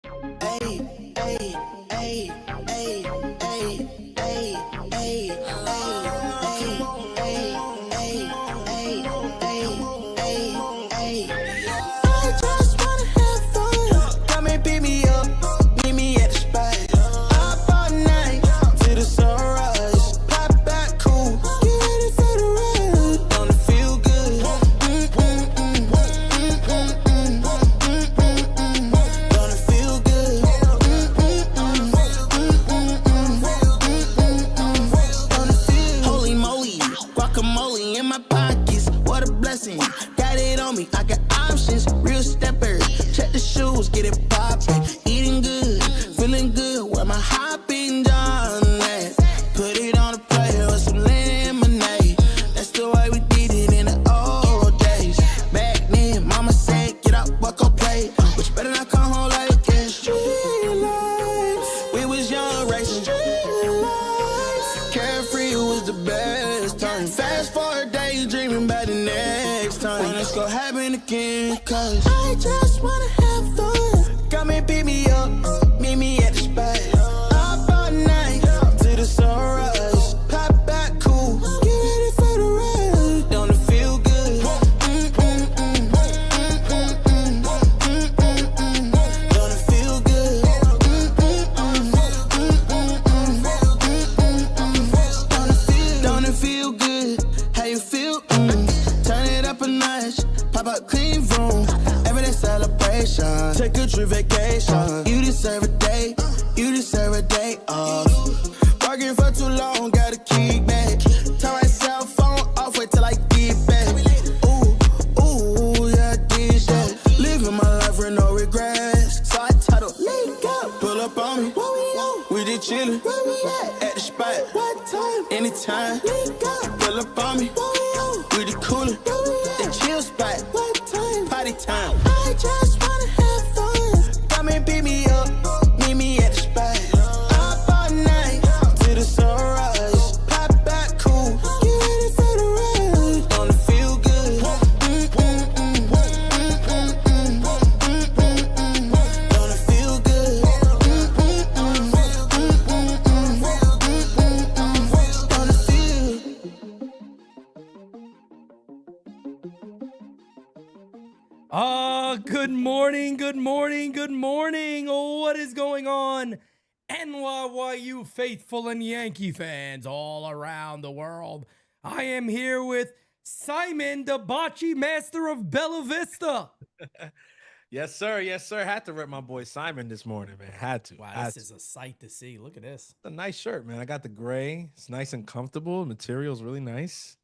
Hey, hey, hey, hey, hey, hey, hey, I just wanna have fun. Come and pick me up, meet me at the spot. Up all night till the sunrise. Pop back cool, get ready for the ride. Don't it feel good? Don't it feel good? Don't it feel? Holy moly, guacamole in my pockets. What a blessing. Got it on me, I got options. Real stepper, check the shoes, get it poppin'. Eating good, feeling good. Where my hopping done at? Put it on a plate with some lemonade. That's the way we did it in the old days. Back then, mama said, get up, walk up, play. But you better not come home like this. Street lights, we was young, racing. Street lights, carefree was the best time. Fast forward days, dreaming about the next time. When it's gonna happen again, cause I just wanna have fun. Come and pick me up, meet me at the spot. Up all night till the sunrise. Pop back cool, get ready for the ride. Don't it feel good? Don't it feel good? Don't it feel good? How you feel? Turn it up a notch, pop up clean room. Everyday celebration, take a trip vacation. You deserve a day, you deserve a day off. Working for too long, gotta keep back. Turn my cell phone off, wait till I get back. Ooh, yeah, this shit. Living my life with no regrets. So I titled, link up, pull up on me. We just chillin', at the spot. What time? Anytime, link up, pull up on me. We the coolin', the chill spot. What time? Party time. I just wanna have fun. Come and pick me up, meet me at the spot. Up all night till the sunrise. Pop back cool, get ready for the ride. Don't it feel good? Don't it feel good? Don't it feel? Good morning, good morning, good morning. What is going on? NYU faithful and Yankee fans all around the world. I am here with Simon, the bocce master of Bella Vista. Yes, sir. Yes, sir. Had to rep my boy Simon this morning, man. Had to. Wow, this is a sight to see. Look at this. It's a nice shirt, man. I got the gray. It's nice and comfortable. Material's really nice.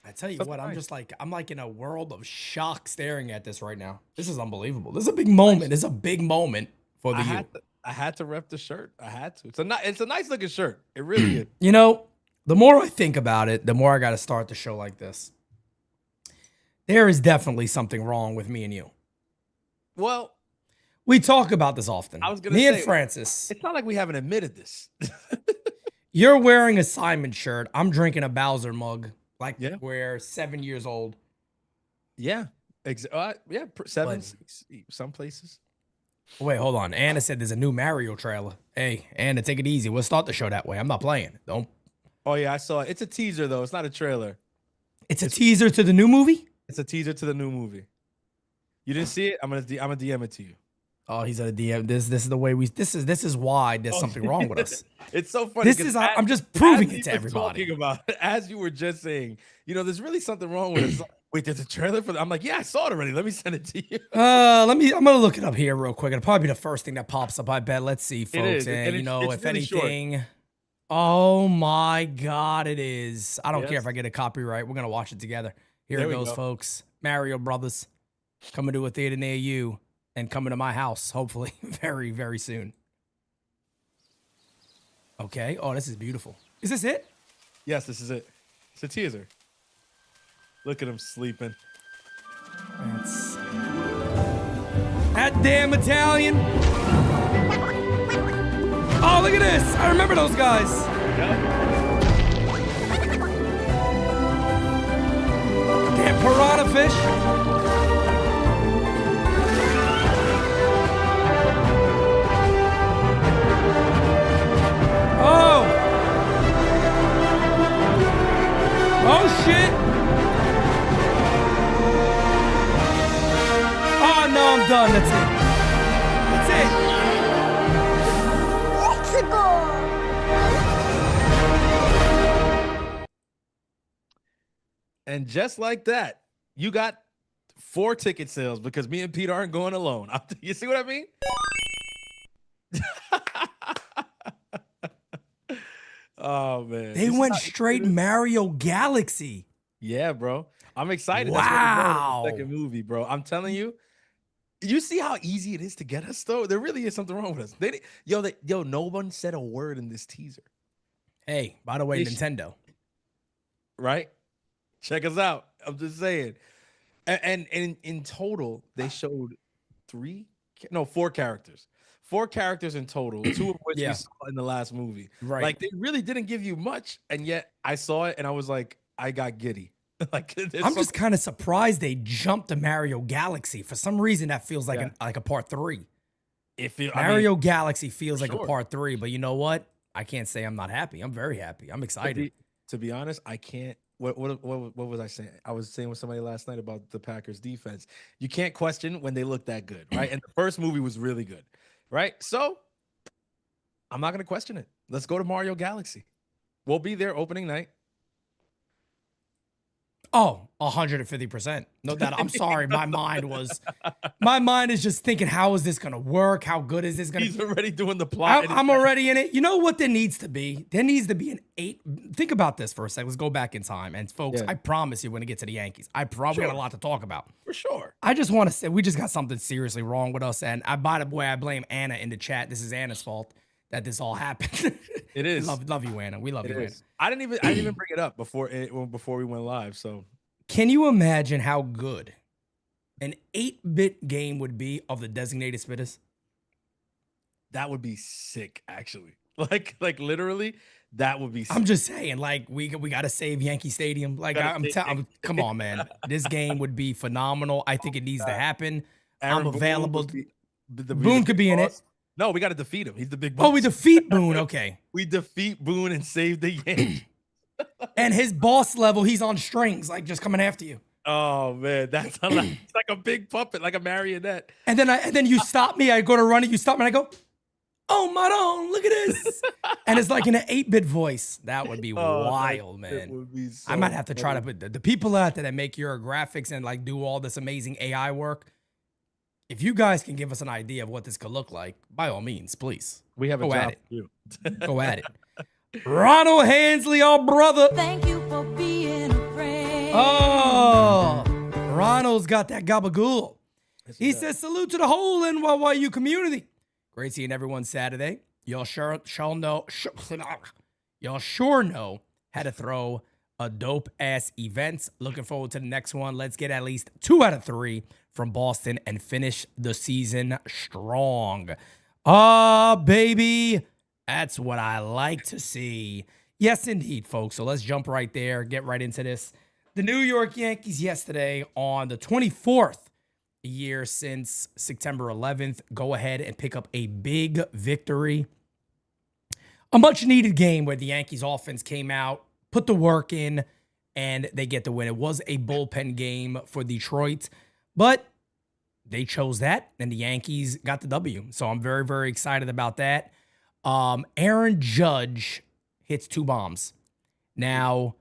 I tell you Something what, nice. I'm like in a world of shock staring at this right now. This is unbelievable. This is a big moment. It's a big moment for the youth. I had to rep the shirt. I had to. It's a nice looking shirt. It really is. You know, the more I think about it, the more I got to start the show like this. There is definitely something wrong with me and you. Well, We talk about this often. I was gonna Me and say, Francis. it's not like we haven't admitted this. You're wearing a Simon shirt. I'm drinking a Bowser mug. Like Yeah. we're 7 years old. Yeah. Seven, But- 6, some places. Wait, hold on. Anna said there's a new Mario trailer. Hey, Anna, take it easy. We'll start the show that way. I'm not playing. Don't. Oh yeah, I saw it. It's a teaser though. It's not a trailer. It's a teaser to the new movie? It's a teaser to the new movie. You didn't see it? I'm gonna DM it to you. Oh, he's a DM. This is the way we. This is why there's something wrong with us. It's so funny. This 'cause is. I'm just proving as it to you were everybody. talking about, as you were just saying, there's really something wrong with it. Wait, there's a trailer for that? I'm like, yeah, I saw it already. Let me send it to you. I'm gonna look it up here real quick. It'll probably be the first thing that pops up. I bet. Let's see, folks. is, And and it's if really short. anything, oh my God, it is. I don't care Yes. if I get a copyright. We're gonna watch it together. Here There it we goes, go. folks. Mario Brothers coming to a theater near you and coming to my house, hopefully, very, very soon. Okay. Oh, this is beautiful. Is this it? Yes, this is it. It's a teaser. Look at him sleeping. That's that damn Italian. Oh, look at this. I remember those guys. Damn piranha fish. done. That's it. That's it. And just like that, you got 4 ticket sales because me and Pete aren't going alone. You see what I mean? Oh man, They went straight Mario Galaxy. Yeah, bro. I'm excited. Wow. That's what we're doing in the second movie, bro. I'm telling you. You see how easy it is to get us, though? There really is something wrong with us. No one said a word in this teaser. Hey, by the way, Nintendo. Right? Check us out. I'm just saying. And in total, they showed 4 characters. 4 characters in total, 2 of which we saw in the last movie. Right. Like, they really didn't give you much, and yet I saw it, and I was like, I got giddy. Like, I'm just kind of surprised they jumped to Mario Galaxy. For some reason, that feels like a part 3. Mario Galaxy feels like a part 3, but you know what? I can't say I'm not happy. I'm very happy. I'm excited. To be honest, I can't. What was I saying? I was saying with somebody last night about the Packers defense. You can't question when they look that good, right? And the first movie was really good, right? So I'm not going to question it. Let's go to Mario Galaxy. We'll be there opening night. Oh, 150%. No doubt. I'm sorry. My mind is just thinking, how is this going to work? How good is this going to be? He's already doing the plot. I'm already in it. You know what there needs to be? There needs to be an 8. Think about this for a second. Let's go back in time. And folks, I promise you when it gets to the Yankees, I probably got a lot to talk about. For sure. I just want to say we just got something seriously wrong with us. And by the way, I blame Anna in the chat. This is Anna's fault that this all happened. It is. love you, Anna. We love you, Anna. I didn't even bring it up before we went live. So can you imagine how good an 8-bit game would be of the designated spitters? That would be sick, actually. Like literally, that would be sick. I'm just saying, like, we got to save Yankee Stadium. Like, come on, man. This game would be phenomenal. I think it needs to happen. I'm available. Boone could be in it. No, we got to defeat him. He's the big boss. Oh, we defeat Boone. Okay. We defeat Boone and save the Yankees. And his boss level, he's on strings, like just coming after you. Oh man, that's it's like a big puppet, like a marionette. And then you stop me. I go to run it. You stop me. And I go, oh Maron, look at this. And it's like in an 8-bit voice. That would be wild, man. It would be so I might have to try to put the people out there that make your graphics and like do all this amazing AI work. If you guys can give us an idea of what this could look like, by all means, please. We have a job to do. Go at it. Ronald Hansley, our brother. Thank you for being a friend. Oh, Ronald's got that gabagool. He says, salute to the whole NYU community. Great seeing everyone Saturday. Y'all sure know how to throw a dope-ass event. Looking forward to the next one. Let's get at least 2 out of 3 from Boston and finish the season strong. Baby. That's what I like to see. Yes, indeed, folks. So let's jump right there, get right into this. The New York Yankees yesterday on the 24th year since September 11th, go ahead and pick up a big victory. A much-needed game where the Yankees offense came out, put the work in, and they get the win. It was a bullpen game for Detroit, but they chose that, and the Yankees got the W. So I'm very, very excited about that. Aaron Judge hits 2 bombs. Now,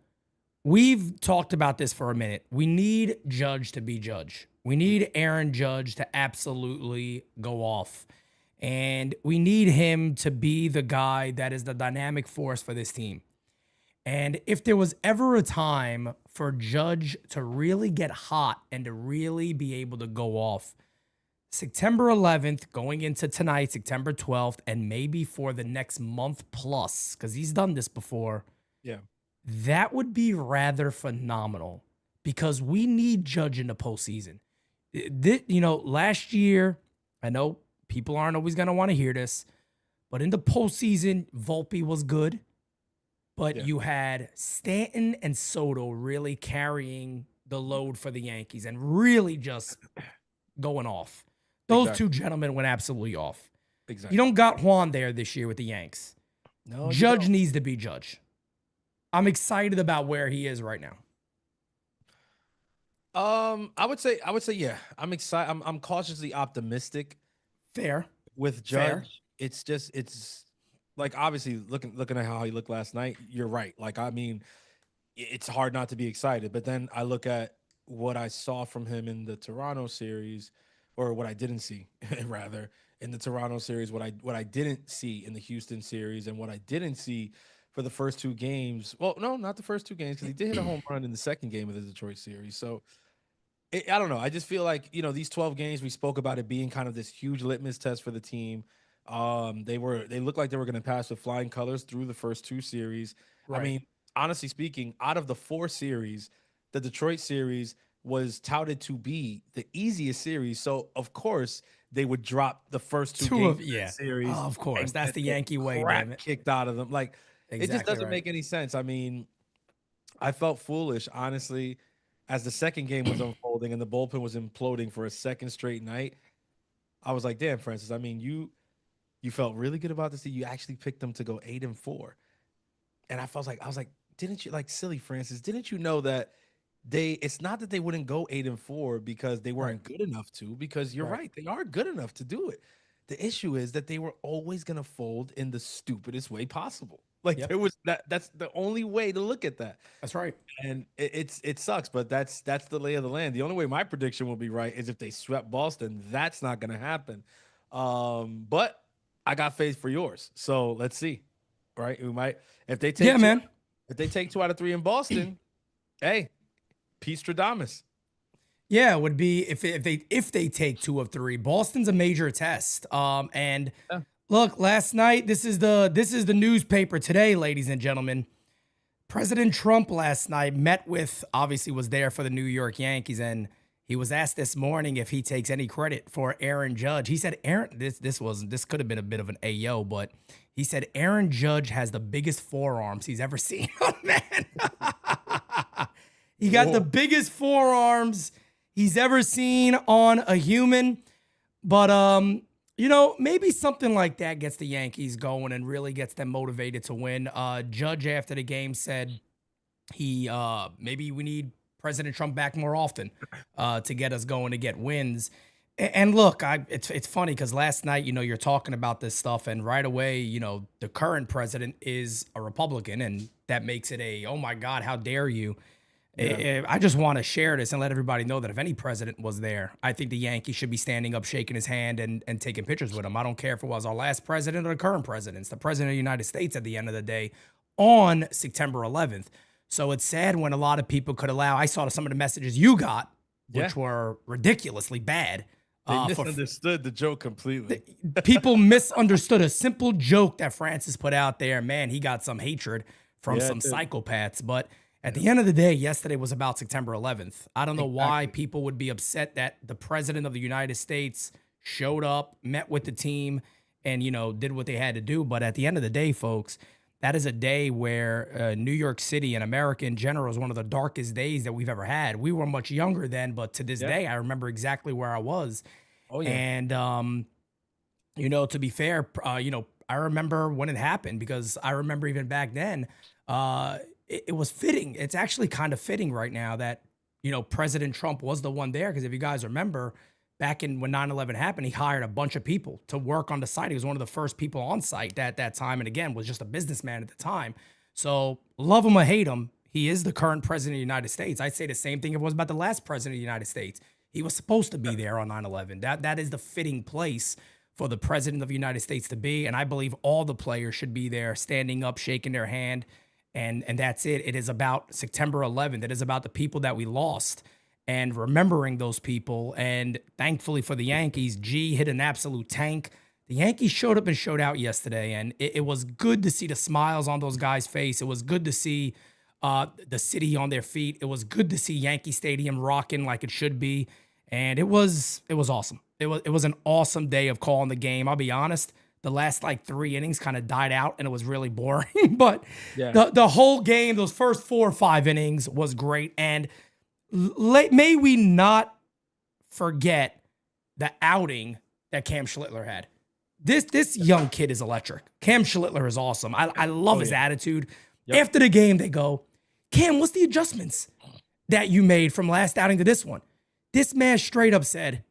we've talked about this for a minute. We need Judge to be Judge. We need Aaron Judge to absolutely go off. And we need him to be the guy that is the dynamic force for this team. And if there was ever a time for Judge to really get hot and to really be able to go off, September 11th, going into tonight, September 12th, and maybe for the next month plus, because he's done this before. Yeah. That would be rather phenomenal because we need Judge in the postseason. Last year, I know people aren't always going to want to hear this, but in the postseason, Volpe was good, but you had Stanton and Soto really carrying the load for the Yankees and really just going off. Those 2 gentlemen went absolutely off. Exactly. You don't got Juan there this year with the Yanks. No, Judge needs to be Judge. I'm excited about where he is right now. I would say, yeah. I'm excited. I'm cautiously optimistic Fair. with Fair. Judge. It's like obviously looking at how he looked last night. You're right. Like I mean, it's hard not to be excited. But then I look at what I saw from him in the Toronto series, or what I didn't see, rather in the Toronto series, what I didn't see in the Houston series, and what I didn't see for the first two games. Well, no, not the first two games because he did hit a home run in the second game of the Detroit series. So I don't know. I just feel like these 12 games we spoke about it being kind of this huge litmus test for the team. They looked like they were going to pass with flying colors through the first two series. I Right. mean, honestly speaking, out of the four series, the Detroit series was touted to be the easiest series. So of course they would drop the first two Two games of of that yeah. series Of course. and That's get the the Yankee way, damn crap it. kicked out of them. Like it just Exactly doesn't right. make any sense. I mean, I felt foolish, honestly, as the second game was unfolding and the bullpen was imploding for a second straight night. I was like, damn, Francis. I mean, you felt really good about this. You actually picked them to go 8-4. And I was like, didn't you like silly Francis? Didn't you know that it's not that they wouldn't go 8-4 because they Right. weren't good enough to, because you're Right. right, they are good enough to do it. The issue is that they were always gonna fold in the stupidest way possible. Like Yep. there was that's the only way to look at that. That's right. And it sucks, but that's the lay of the land. The only way my prediction will be right is if they swept Boston. That's not going to happen. But I got faith for yours. So let's see. Right? We might if they Yeah, take two man. if they take 2 out of 3 in Boston. Hey, peace Stradamus. Yeah, it would be if they take 2 of 3. Boston's a major test. And Yeah. look, last night, this is the newspaper today, ladies and gentlemen. President Trump last night obviously was there for the New York Yankees, and he was asked this morning if he takes any credit for Aaron Judge. He said this could have been a bit of an AO, but he said Aaron Judge has the biggest forearms he's ever seen. Man. He got the Whoa. biggest forearms he's ever seen on a human. But maybe something like that gets the Yankees going and really gets them motivated to win. Judge after the game said maybe we need President Trump back more often to get us going to get wins. And look, it's funny because last night, you're talking about this stuff, and right away, the current president is a Republican, and that makes it oh my God, how dare you? I just want to share this and let everybody know that if any president was there, I think the Yankees should be standing up, shaking his hand, and taking pictures with him. I don't care if it was our last president or the current president. It's the president of the United States at the end of the day on September 11th. So it's sad when a lot of people could allow. I saw some of the messages you got, which were ridiculously bad. They misunderstood the joke completely. People misunderstood a simple joke that Francis put out there. Man, he got some hatred from some dude. psychopaths. But at the end of the day, yesterday was about September 11th. I don't know why Exactly. people would be upset that the president of the United States showed up, met with the team, and, did what they had to do. But at the end of the day, folks, that is a day where New York City and America in general is one of the darkest days that we've ever had. We were much younger then, but to this day, I remember exactly where I was. Oh yeah. And, to be fair, I remember when it happened because I remember even back then, it was fitting. It's actually kind of fitting right now that, President Trump was the one there. Because if you guys remember, back when 9/11 happened, he hired a bunch of people to work on the site. He was one of the first people on site at that time. And again, was just a businessman at the time. So love him or hate him, he is the current president of the United States. I'd say the same thing if it was about the last president of the United States. He was supposed to be there on 9/11. That is the fitting place for the president of the United States to be. And I believe all the players should be there, standing up, shaking their hand. And that's it. It is about September 11th. It is about the people that we lost and remembering those people. And thankfully for the Yankees, G hit an absolute tank. The Yankees showed up and showed out yesterday, and it was good to see the smiles on those guys' face. It was good to see the city on their feet. It was good to see Yankee Stadium rocking like it should be, and it was awesome. It was an awesome day of calling the game. I'll be honest. The last 3 innings kind of died out and it was really boring. But the whole game, those first 4 or 5 innings was great. And may we not forget the outing that Cam Schlittler had. This young kid is electric. Cam Schlittler is awesome. I love his attitude. After the game, they go, Cam, what's the adjustments? that you made from last outing to this one. This man straight up said,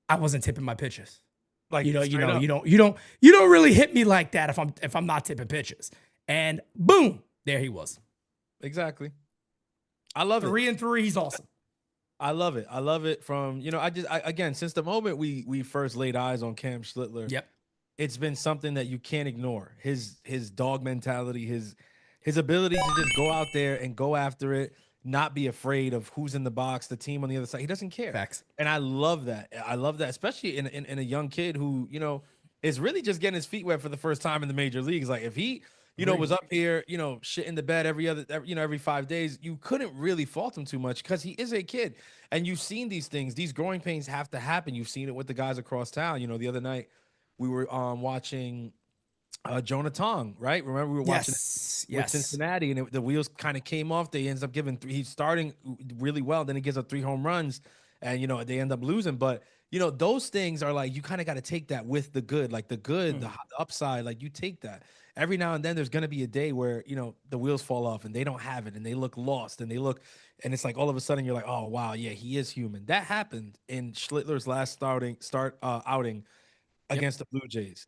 I wasn't tipping my pitches. Like, You straight up. don't really hit me like that if I'm not tipping pitches. And boom, there he was. Exactly. I love it. 3-3, he's awesome. I love it. I love it from, again, since the moment we first laid eyes on Cam Schlittler, Yep. it's been something that you can't ignore. His dog mentality, his ability to just go out there and go after it, not be afraid of who's in the box, the team on the other side. He doesn't care. Facts. And I love that. I love that, especially in a young kid who, is really just getting his feet wet for the first time in the major leagues. Like if he, was up here, shit in the bed every 5 days, you couldn't really fault him too much because he is a kid. And you've seen these things. These growing pains have to happen. You've seen it with the guys across town. The other night we were watching Jonah Tong, right? Remember we were watching with Cincinnati, and the wheels kind of came off. They ends up giving he's starting really well, then he gives up 3 home runs, and they end up losing. But those things are like you kind of got to take that with the good, like the good, the upside. Like you take that. Every now and then there's going to be a day where the wheels fall off and they don't have it and they look lost and it's like all of a sudden you're like, oh wow, yeah, he is human. That happened in Schlittler's last outing against the Blue Jays.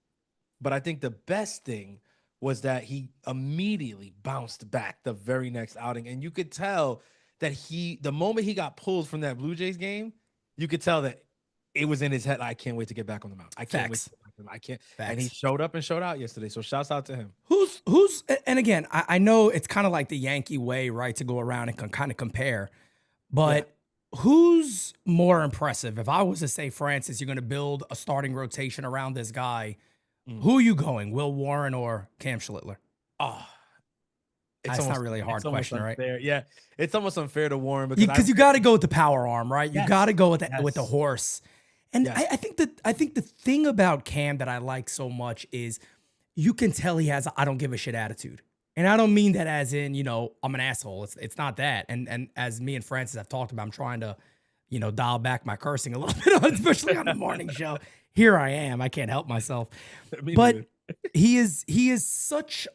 But I think the best thing was that he immediately bounced back the very next outing. And you could tell that the moment he got pulled from that Blue Jays game, you could tell that it was in his head. I can't wait to get back on the mound. I can't wait to get back on the mound. I can't. Facts. And he showed up and showed out yesterday. So shouts out to him. Who's and again, I know it's kind of like the Yankee way, right, to go around and kind of compare. But who's more impressive? If I was to say, Francis, you're going to build a starting rotation around this guy, who are you going? Will Warren or Cam Schlittler? Oh, That's not really a hard question, right? Yeah, it's almost unfair to Warren because you got to go with the power arm, right? You got to go with with the horse. And I think the thing about Cam that I like so much is you can tell he has a I don't give a shit attitude. And I don't mean that as in, I'm an asshole. It's not that. And as me and Francis have talked about, I'm trying to, dial back my cursing a little bit, especially on the morning show. Here I am. I can't help myself. But he is such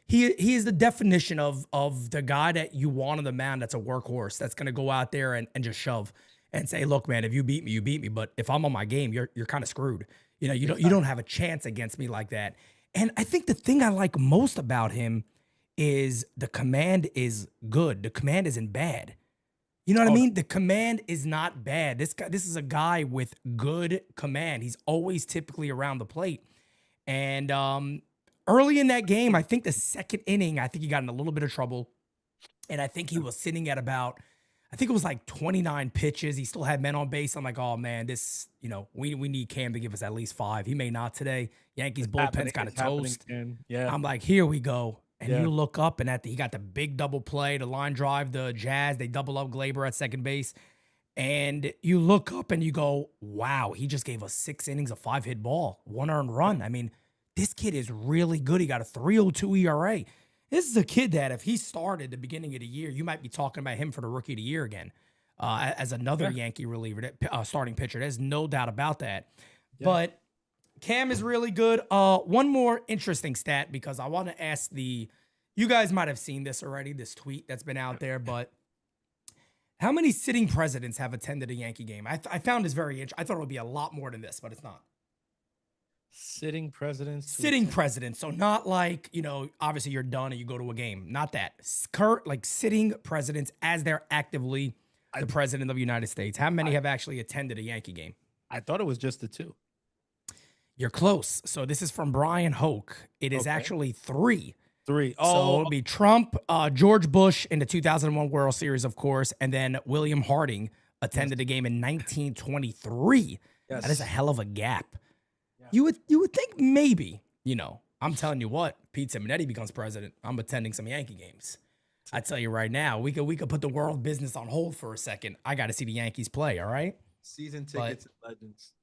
he is the definition of the guy that you want on the mound that's a workhorse, that's gonna go out there and just shove and say, look, man, if you beat me, you beat me. But if I'm on my game, you're kind of screwed. You don't have a chance against me like that. And I think the thing I like most about him is the command is good. The command isn't bad. You know what I mean? The command is not bad. This is a guy with good command. He's always typically around the plate. And early in that game, I think the second inning, I think he got in a little bit of trouble. And I think he was sitting at about, I think it was like 29 pitches. He still had men on base. I'm like, oh man, this, we need Cam to give us at least 5. He may not today. Yankees bullpen's kind of toast. Yeah. I'm like, here we go. And you look up, and he got the big double play, the line drive, the Jazz. They double up Glaber at second base. And you look up and you go, wow, he just gave us 6 innings of 5-hit ball, 1 earned run. I mean, this kid is really good. He got a 3.02 ERA. This is a kid that if he started the beginning of the year, you might be talking about him for the rookie of the year again as another Yankee reliever, starting pitcher. There's no doubt about that. Yeah. But Cam is really good. One more interesting stat, because I want to ask you guys might have seen this already, this tweet that's been out there, but how many sitting presidents have attended a Yankee game? I found this very interesting. I thought it would be a lot more than this, but it's not. Sitting presidents? Sitting presidents. So not like, obviously you're done and you go to a game. Not that. Like sitting presidents as they're actively the president of the United States. How many have actually attended a Yankee game? I thought it was just the 2. You're close. So this is from Brian Hoke. It is actually 3. 3. Oh, so it'll be Trump, George Bush in the 2001 World Series, of course, and then William Harding attended the game in 1923. Yes. That is a hell of a gap. Yeah. You would think maybe, I'm telling you what, Pete Simonetti becomes president, I'm attending some Yankee games. I tell you right now, we could put the world business on hold for a second. I got to see the Yankees play. All right, season tickets and legends.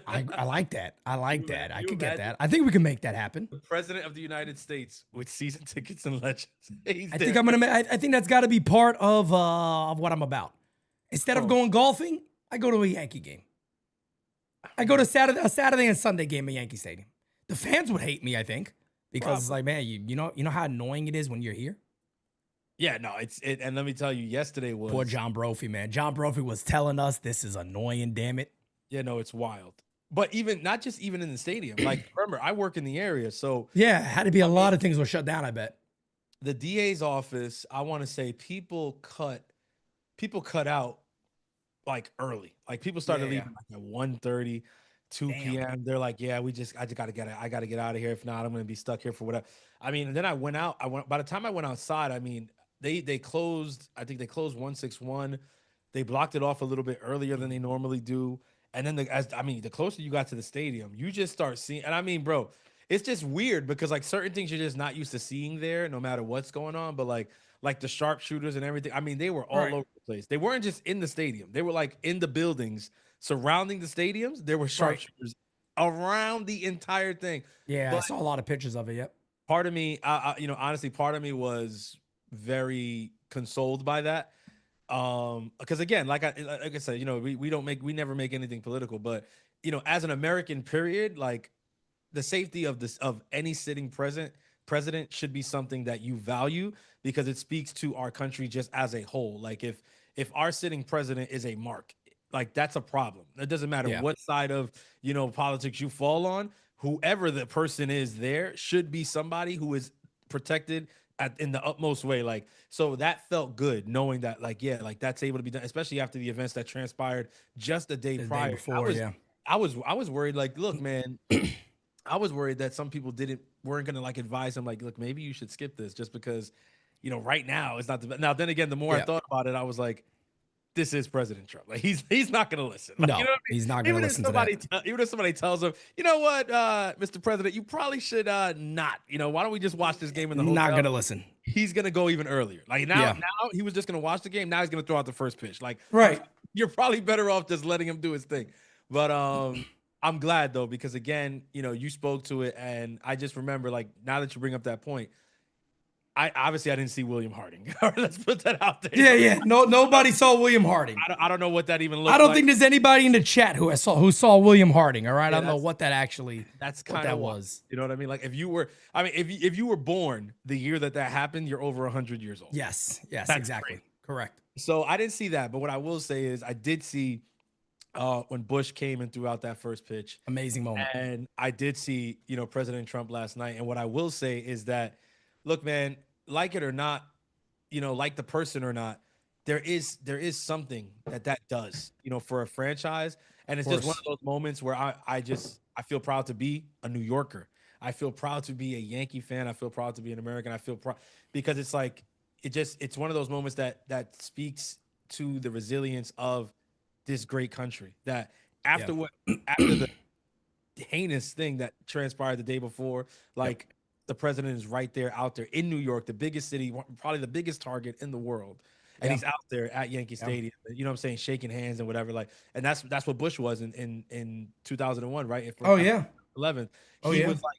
I like that. I like that. I could get that. I think we can make that happen. The president of the United States with season tickets and legends. I think that's got to be part of what I'm about. Instead of going golfing, I go to a Yankee game. I go to a Saturday and Sunday game at Yankee Stadium. The fans would hate me, I think, because it's like, man, you know how annoying it is when you're here. Yeah, no, and let me tell you, yesterday was Poor John Brophy, man. John Brophy was telling us this is annoying, damn it. yeah, no, it's wild. But even not just even in the stadium. Like, remember, I work in the area, so Yeah, had to be a lot of things were shut down, I bet. the DA's office, I want to say people cut out like early. Like people started Yeah, yeah. leaving like at 1:30, 2 Damn. p.m. They're like, yeah, I just gotta get out of here. If not, I'm gonna be stuck here for whatever. I mean, and then I went out. By the time I went outside, I mean, they closed, I think they closed 161. They blocked it off a little bit earlier than they normally do. And then the closer you got to the stadium, you just start seeing, and I mean, bro, it's just weird because like certain things you're just not used to seeing there, no matter what's going on. But like the sharpshooters and everything. I mean, they were all Right. over the place. They weren't just in the stadium. They were like in the buildings surrounding the stadiums. There were sharpshooters around the entire thing. Yeah, I But saw a lot of pictures of it. Yep. part of me, honestly, part of me was very consoled by that. Because again, like I said, we never make anything political, but as an American, period, like the safety of any sitting president should be something that you value because it speaks to our country just as a whole. Like if our sitting president is a mark, like that's a problem. It doesn't matter Yeah. what side of politics you fall on. Whoever the person is there should be somebody who is protected in the utmost way. Like, so that felt good knowing that, like, yeah, like that's able to be done, especially after the events that transpired just the day The day prior. before, yeah. I was worried, like, look, man, I was worried that some people weren't gonna like advise him, like, look, maybe you should skip this just because, right now it's not the best. Now, then again, the more I Yeah. thought about it, I was like, this is President Trump. Like he's not gonna listen. Like, No, you know what I mean? he's not gonna listen to that. Even if somebody tells him, you know what, Mr. President, you probably should not. Why don't we just watch this game in the hotel? Not gonna listen. He's gonna go even earlier. Like now he was just gonna watch the game. Now he's gonna throw out the first pitch. Like Right. you're probably better off just letting him do his thing. But I'm glad though, because again, you spoke to it, and I just remember, like, now that you bring up that point, I didn't see William Harding. Let's put that out there. Yeah. No, nobody saw William Harding. I don't know what that even looked I don't like. think there's anybody in the chat who saw William Harding. All right, I don't know that's- what that actually. That's what kind that of was. You know what I mean? Like if you were born the year that happened, you're over 100 years old. Yes, That's exactly. great. Correct. So I didn't see that, but what I will say is I did see when Bush came and threw out that first pitch. Amazing moment. And I did see, President Trump last night. And what I will say is that, look, man, like it or not, like the person or not, there is something that does, for a franchise. And it's just one of those moments where I feel proud to be a New Yorker. I feel proud to be a Yankee fan. I feel proud to be an American. I feel proud because it's like, it's one of those moments that speaks to the resilience of this great country, that after the heinous thing that transpired the day before, like the president is right there out there in New York, the biggest city, probably the biggest target in the world. And he's out there at Yankee Stadium, you know what I'm saying, shaking hands and whatever. Like, and that's what Bush was in 2001, right? 11th. He was like,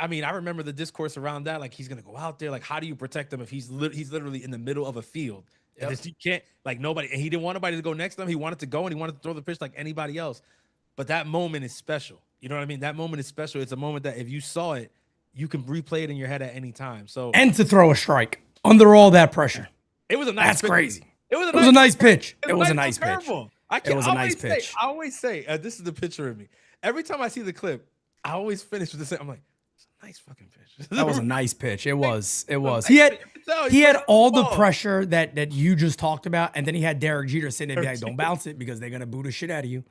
I mean, I remember the discourse around that. Like, he's gonna go out there. Like, how do you protect him if he's literally in the middle of a field? And you can't, like, nobody. And he didn't want nobody to go next to him. He wanted to go and he wanted to throw the pitch like anybody else. But that moment is special. You know what I mean? That moment is special. It's a moment that if you saw it, you can replay it in your head at any time. So And to throw a strike under all that pressure. it was a nice. That's pitch. crazy. It was a nice pitch. It was a nice pitch. curveball. It was a nice pitch. I always say, this is the picture of me. Every time I see the clip, I always finish with the same. I'm like, it's a nice fucking pitch. That was a nice pitch. It was. He had all the pressure that you just talked about, and then he had Derek Jeter sitting there, like, don't bounce it because they're gonna boo the shit out of you.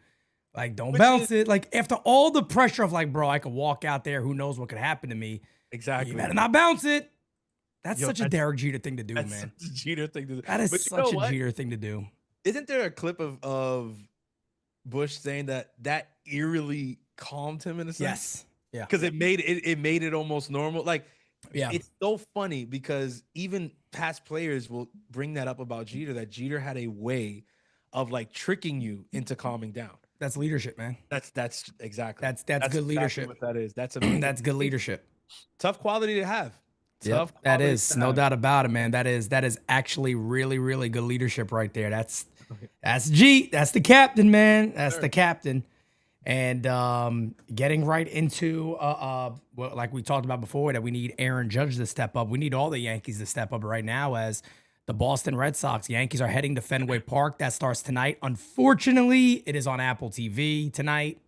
Like, don't bounce it. Like, after all the pressure of, like, bro, I could walk out there. Who knows what could happen to me? Exactly. You better not bounce it. That's such a Derek Jeter thing to do, man. Such a Jeter thing to do. That is But such a Jeter thing to do. Isn't there a clip of Bush saying that eerily calmed him in a sense? Yes. Yeah. Because it made it almost normal. Like, Yeah. it's so funny because even past players will bring that up about Jeter, that Jeter had a way of like tricking you into calming down. That's leadership, man. That's exactly. That's good exactly leadership. what that is. That's amazing. That's good leadership. Tough quality to have. Yep, that is no doubt about it, man. That is actually really, really good leadership right there. That's G. That's the captain, man. That's the captain. And getting right into well, like we talked about before, that we need Aaron Judge to step up. We need all the Yankees to step up right now as the Boston Red Sox. Yankees are heading to Fenway Park. That starts tonight. Unfortunately, it is on Apple TV tonight.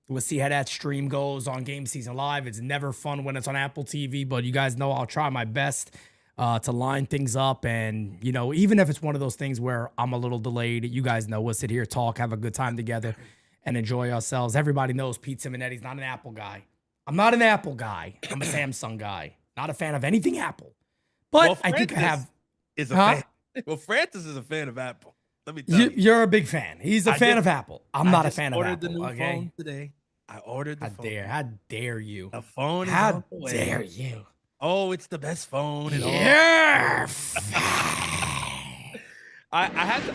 We'll see how that stream goes on Game Season Live. It's never fun when it's on Apple TV, but you guys know I'll try my best to line things up. And, you know, even if it's one of those things where I'm a little delayed, you guys know we'll sit here, talk, have a good time together, and enjoy ourselves. Everybody knows Pete Simonetti's not an Apple guy. I'm not an Apple guy. I'm a Samsung guy. Not a fan of anything Apple. But Well, I think I have... Is a fan. Well, Francis is a fan of Apple. Let me tell you. You're a big fan. He's a fan of Apple. I'm not a fan of ordered Apple. the new Okay? phone today. I ordered the phone. How dare you? The phone is How on the way. dare you? Oh, it's the best phone in all. Yeah. I had to.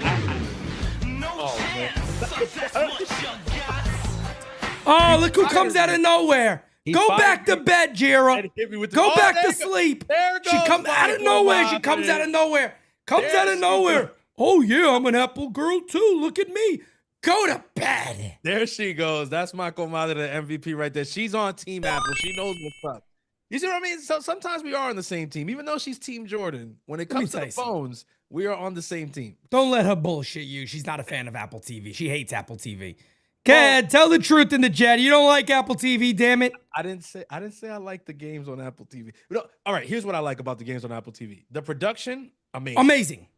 Oh, look who comes out of nowhere. Go back to bed, Jira. Go back to sleep. She comes out of nowhere. She comes out of nowhere. Comes out of nowhere. Oh, yeah, I'm an Apple girl, too. Look at me. Go to bed. There she goes. That's my comadre, the MVP right there. She's on Team Apple. She knows what's up. You see what I mean? So sometimes we are on the same team, even though she's Team Jordan. When it comes to the phones, we are on the same team. Don't let her bullshit you. She's not a fan of Apple TV. She hates Apple TV. Gad, tell the truth in the chat. You don't like Apple TV, damn it. I didn't say I like the games on Apple TV. No, all right, here's what I like about the games on Apple TV. The production, amazing.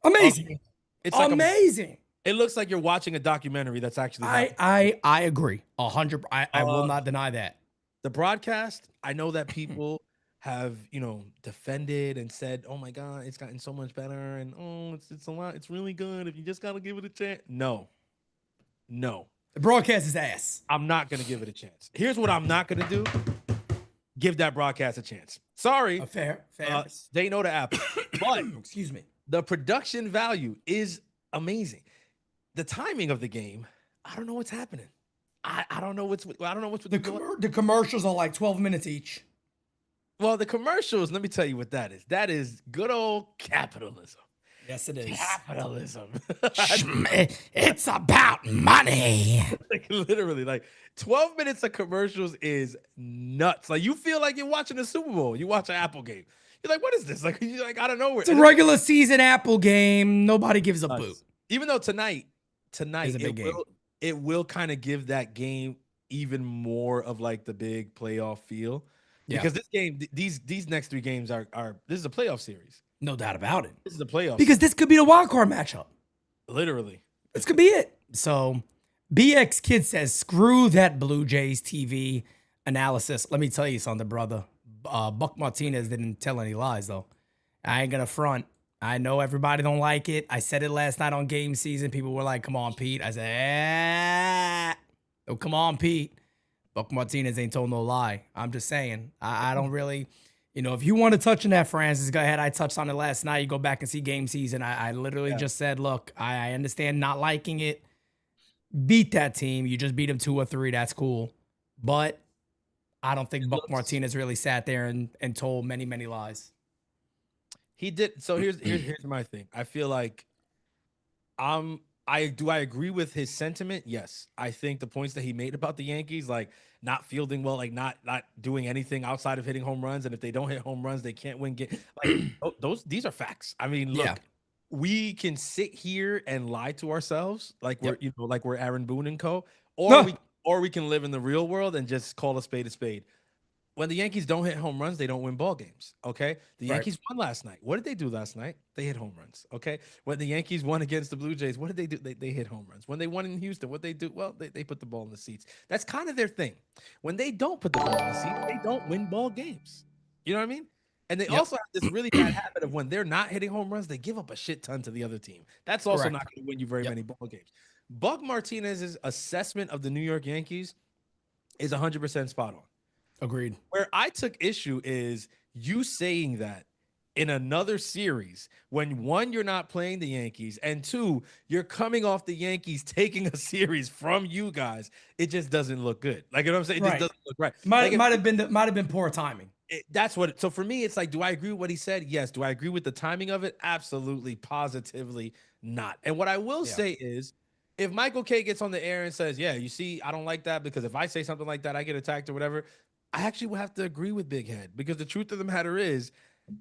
Amazing. It's like amazing. It looks like you're watching a documentary that's actually I agree. 100. I will not deny that. The broadcast, I know that people have, defended and said, "Oh my God, it's gotten so much better," and it's a lot. It's really good if you just gotta give it a chance. No. The broadcast is ass. I'm not gonna give it a chance. Here's what I'm not gonna do: give that broadcast a chance. Sorry. Fair. They know the Apple, but excuse me. The production value is amazing. The timing of the game, I don't know what's happening. I don't know what's with the commercials are like 12 minutes each. Well, the commercials, let me tell you what that is. That is good old capitalism. Yes, it is. Capitalism. It's about money. Like literally, like 12 minutes of commercials is nuts. Like you feel like you're watching a Super Bowl. You watch an Apple game. You're like, what is this? Like you're like, I don't know. It's a regular season Apple game. Nobody gives a boot. Even though tonight it will kind of give that game even more of like the big playoff feel. Because this game, these next three games are this is a playoff series. No doubt about it. This is a playoff. Because this could be the wild card matchup. Literally. This could be it. So BX Kid says, screw that Blue Jays TV analysis. Let me tell you something, brother. Buck Martinez didn't tell any lies, though. I ain't gonna front. I know everybody don't like it. I said it last night on Game Season. People were like, come on, Pete. I said, oh, come on, Pete. Buck Martinez ain't told no lie. I'm just saying. I don't really, if you want to touch on that, Francis, go ahead. I touched on it last night. You go back and see Game Season. I literally just said, look, I understand not liking it. Beat that team. You just beat them 2 or 3. That's cool. But I don't think Buck Martinez really sat there and told many, many lies. He did. So here's my thing. I feel like I agree with his sentiment? Yes. I think the points that he made about the Yankees, like not fielding well, like not doing anything outside of hitting home runs, and if they don't hit home runs, they can't win game. Like these are facts. I mean, look, we can sit here and lie to ourselves, like we're Aaron Boone and co, or we can live in the real world and just call a spade a spade. When the Yankees don't hit home runs, they don't win ball games, okay? The Yankees won last night. What did they do last night? They hit home runs, okay? When the Yankees won against the Blue Jays, what did they do? They hit home runs. When they won in Houston, what they do? Well, they put the ball in the seats. That's kind of their thing. When they don't put the ball in the seats, they don't win ball games. You know what I mean? And they also have this really bad habit of when they're not hitting home runs, they give up a shit ton to the other team. That's also not going to win you very many ball games. Buck Martinez's assessment of the New York Yankees is 100% spot on. Agreed. Where I took issue is you saying that in another series when 1, you're not playing the Yankees, and 2, you're coming off the Yankees taking a series from you guys. It just doesn't look good. Like, you know what I'm saying? It just doesn't look right. Might have been poor timing. So for me, it's like, do I agree with what he said? Yes. Do I agree with the timing of it? Absolutely, positively not. And what I will say is if Michael K gets on the air and says, yeah, you see, I don't like that because if I say something like that, I get attacked or whatever, I actually will have to agree with Big Head because the truth of the matter is,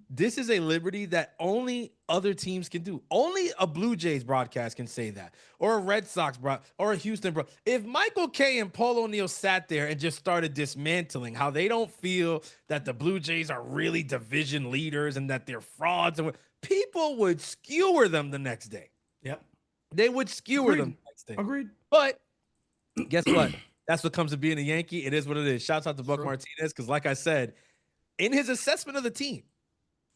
this is a liberty that only other teams can do. Only a Blue Jays broadcast can say that, or a Red Sox or a Houston bro. If Michael K and Paul O'Neill sat there and just started dismantling how they don't feel that the Blue Jays are really division leaders and that they're frauds, and people would skewer them the next day. Yep. They would skewer them the next day. Agreed. But guess what? That's what comes to being a Yankee. It is what it is. Shouts out to Buck Martinez because, like I said, in his assessment of the team,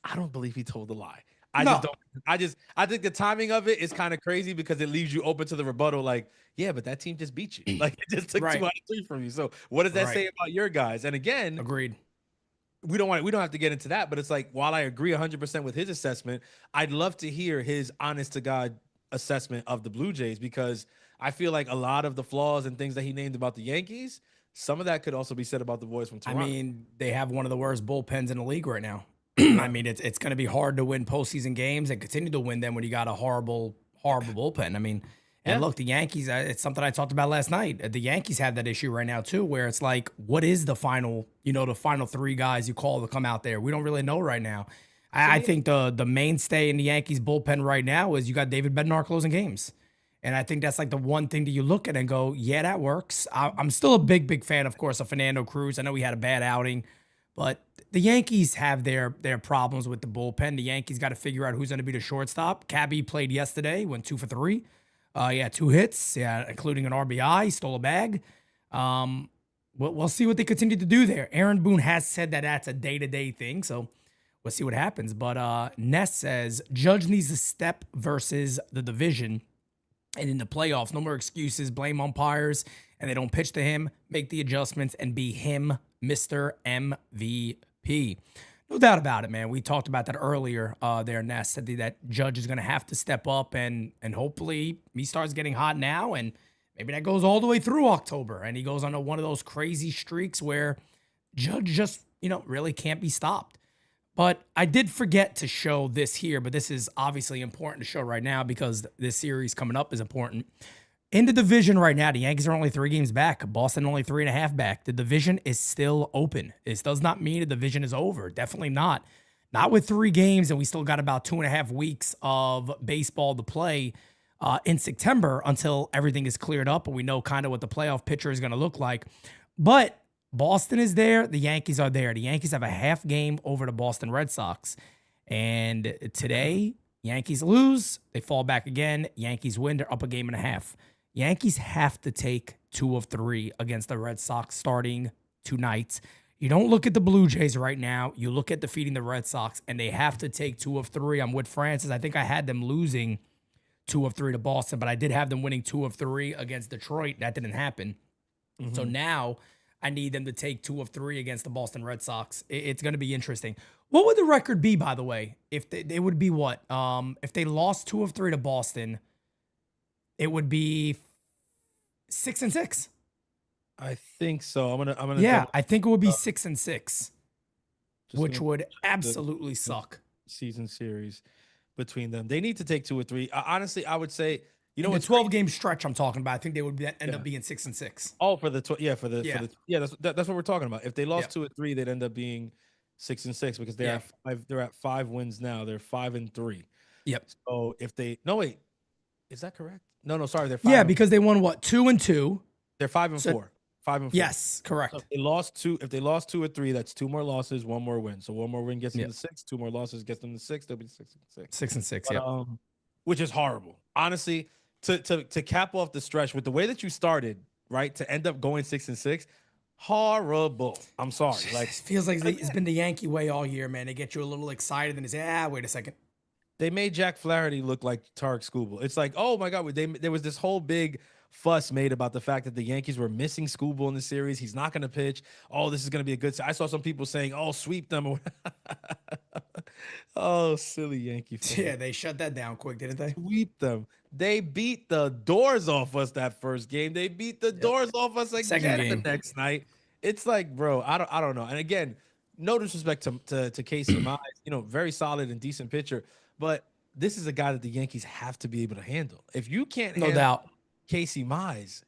I don't believe he told a lie. I think the timing of it is kind of crazy because it leaves you open to the rebuttal. Like, yeah, but that team just beat you. Like, it just took 2 out of 3 from you. So what does that say about your guys? And again, agreed. We don't have to get into that, but it's like, while I agree 100% with his assessment, I'd love to hear his honest to God assessment of the Blue Jays, because I feel like a lot of the flaws and things that he named about the Yankees, some of that could also be said about the boys from Toronto. I mean, they have one of the worst bullpens in the league right now. I mean, it's going to be hard to win postseason games and continue to win them when you got a horrible bullpen. I mean, and look, the Yankees, it's something I talked about last night. The Yankees have that issue right now too, where it's like, what is the final 3 guys you call to come out there? We don't really know right now. I think the mainstay in the Yankees bullpen right now is you got David Bednar closing games. And I think that's like the one thing that you look at and go, yeah, that works. I'm still a big fan, of course, of Fernando Cruz. I know he had a bad outing, but the Yankees have their problems with the bullpen. The Yankees got to figure out who's going to be the shortstop. Cabby played yesterday, went 2 for 3. Yeah, 2 hits, including an RBI, stole a bag. We'll see what they continue to do there. Aaron Boone has said that that's a day-to-day thing, so we'll see what happens. But Ness says, Judge needs to step versus the division. And in the playoffs, no more excuses, blame umpires, and they don't pitch to him, make the adjustments, and be him, Mr. MVP. No doubt about it, man. We talked about that earlier there, Ness, said that Judge is going to have to step up, and hopefully he starts getting hot now, and maybe that goes all the way through October, and he goes on one of those crazy streaks where Judge just, really can't be stopped. But I did forget to show this here, but this is obviously important to show right now because this series coming up is important. In the division right now, the Yankees are only 3 games back. Boston only 3.5 back. The division is still open. This does not mean the division is over. Definitely not. Not with 3 games, and we still got about 2.5 weeks of baseball to play in September until everything is cleared up and we know kind of what the playoff picture is going to look like. But Boston is there. The Yankees are there. The Yankees have a half game over the Boston Red Sox. And today, Yankees lose. They fall back again. Yankees win. They're up a game and a half. Yankees have to take 2 of 3 against the Red Sox starting tonight. You don't look at the Blue Jays right now. You look at defeating the Red Sox, and they have to take 2 of 3. I'm with Francis. I think I had them losing 2 of 3 to Boston, but I did have them winning 2 of 3 against Detroit. That didn't happen. Mm-hmm. So now I need them to take 2 of 3 against the Boston Red Sox. It's going to be interesting. What would the record be, by the way? If they would be what? If they lost 2 of 3 to Boston, it would be 6-6. I think so. I'm gonna. Yeah, I think it would be 6-6, which would absolutely suck. Season series between them. They need to take 2 or 3. Honestly, I would say, the 12-game stretch I'm talking about, I think they would end up being 6-6. Oh, that's what we're talking about. If they lost 2 or 3, they'd end up being 6-6 because they're at 5 wins now. They're 5-3. Yep. So if they is that correct? No, sorry, they're 5. Because they won 2-2. They're 5-4. 5-4. Yes, correct. So if they lost 2 or 3, that's 2 more losses, 1 more win. So 1 more win gets them to 6. 2 more losses gets them to 6. They'll be 6-6. 6-6. Yeah. Which is horrible, honestly. To cap off the stretch with the way that you started, right? To end up going 6-6, horrible. I'm sorry. Like, it feels like it's been the Yankee way all year, man. They get you a little excited and they say, wait a second. They made Jack Flaherty look like Tarek Skubal. It's like, oh my God, there was this whole big fuss made about the fact that the Yankees were missing Skubal in the series. He's not going to pitch. Oh, this is going to be a good. I saw some people saying, oh, sweep them. Oh, silly Yankee fans. Yeah, they shut that down quick, didn't they? Sweep them. They beat the doors off us that first game. They beat the doors off us again the next night. It's like, bro, I don't know. And again, no disrespect to Casey Mize, very solid and decent pitcher, but this is a guy that the Yankees have to be able to handle. If you can't, no doubt, Casey Mize,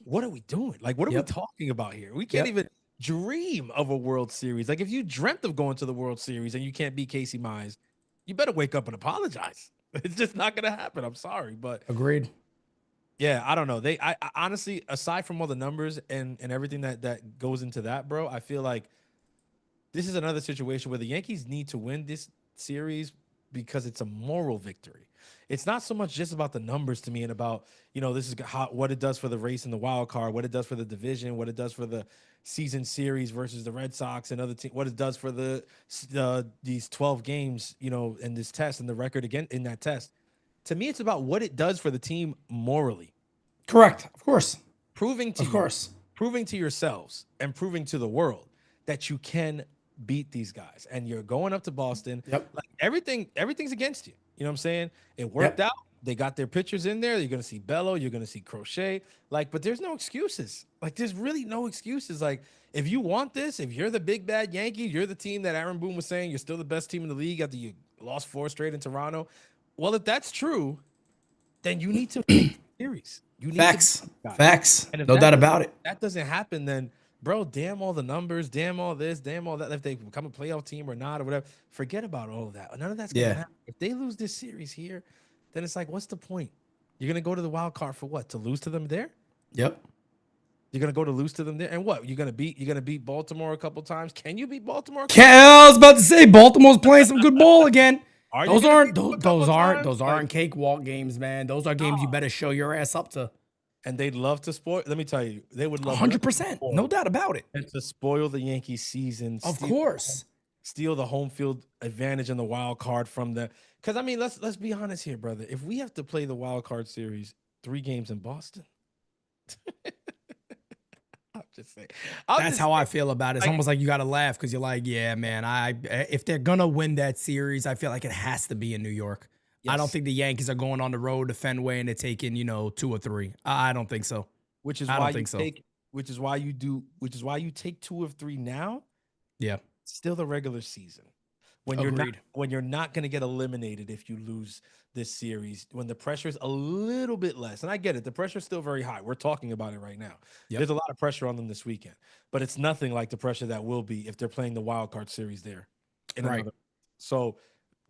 what are we doing? Like, what are we talking about here? We can't even dream of a World Series. Like, if you dreamt of going to the World Series and you can't beat Casey Mize, you better wake up and apologize. It's just not going to happen. I'm sorry, but Agreed. yeah, I don't know. I honestly, aside from all the numbers and everything that goes into that, bro, I feel like this is another situation where the Yankees need to win this series because it's a moral victory. It's not so much just about the numbers to me and about, this is what it does for the race in the wild card, what it does for the division, what it does for the season series versus the Red Sox and other teams, what it does for these 12 games, in this test and the record again in that test. To me, it's about what it does for the team morally. Correct. Of course. Proving to yourselves and proving to the world that you can beat these guys. And you're going up to Boston. Yep. Like everything's against you. You know what I'm saying? It worked out. They got their pitchers in there. You're going to see Bello. You're going to see Crochet. But there's no excuses. There's really no excuses. If you want this, if you're the big bad Yankee, you're the team that Aaron Boone was saying you're still the best team in the league after you lost 4 straight in Toronto. Well, if that's true, then you need to win the series. You need Facts. No doubt about it. If that doesn't happen, then, bro, damn all the numbers, damn all this, damn all that. If they become a playoff team or not or whatever, forget about all of that. None of that's going to happen. If they lose this series here, then it's what's the point? You're going to go to the wild card for what? To lose to them there? Yep. You're going to go to lose to them there? And what? You're going to beat Baltimore a couple times? Can you beat Baltimore? I was about to say Baltimore's playing some good ball again. Those aren't cakewalk games, man. Those are games you better show your ass up to. And they'd love to spoil. Let me tell you, they would love 100%. No doubt about it. And to spoil the Yankees season. Of course. Steal the home field advantage in the wild card from the. Because let's be honest here, brother. If we have to play the wild card series 3 games in Boston, I'm just saying. That's how I feel about it. It's almost like you got to laugh because you're like, yeah, man. If they're gonna win that series, I feel like it has to be in New York. Yes. I don't think the Yankees are going on the road to Fenway and they're taking 2 or 3. I don't think so. Which is why you take 2 of 3 now. Yeah. Still the regular season. When you're not going to get eliminated if you lose this series, when the pressure is a little bit less. And I get it. The pressure is still very high. We're talking about it right now. Yep. There's a lot of pressure on them this weekend, but it's nothing like the pressure that will be if they're playing the wild card series there. So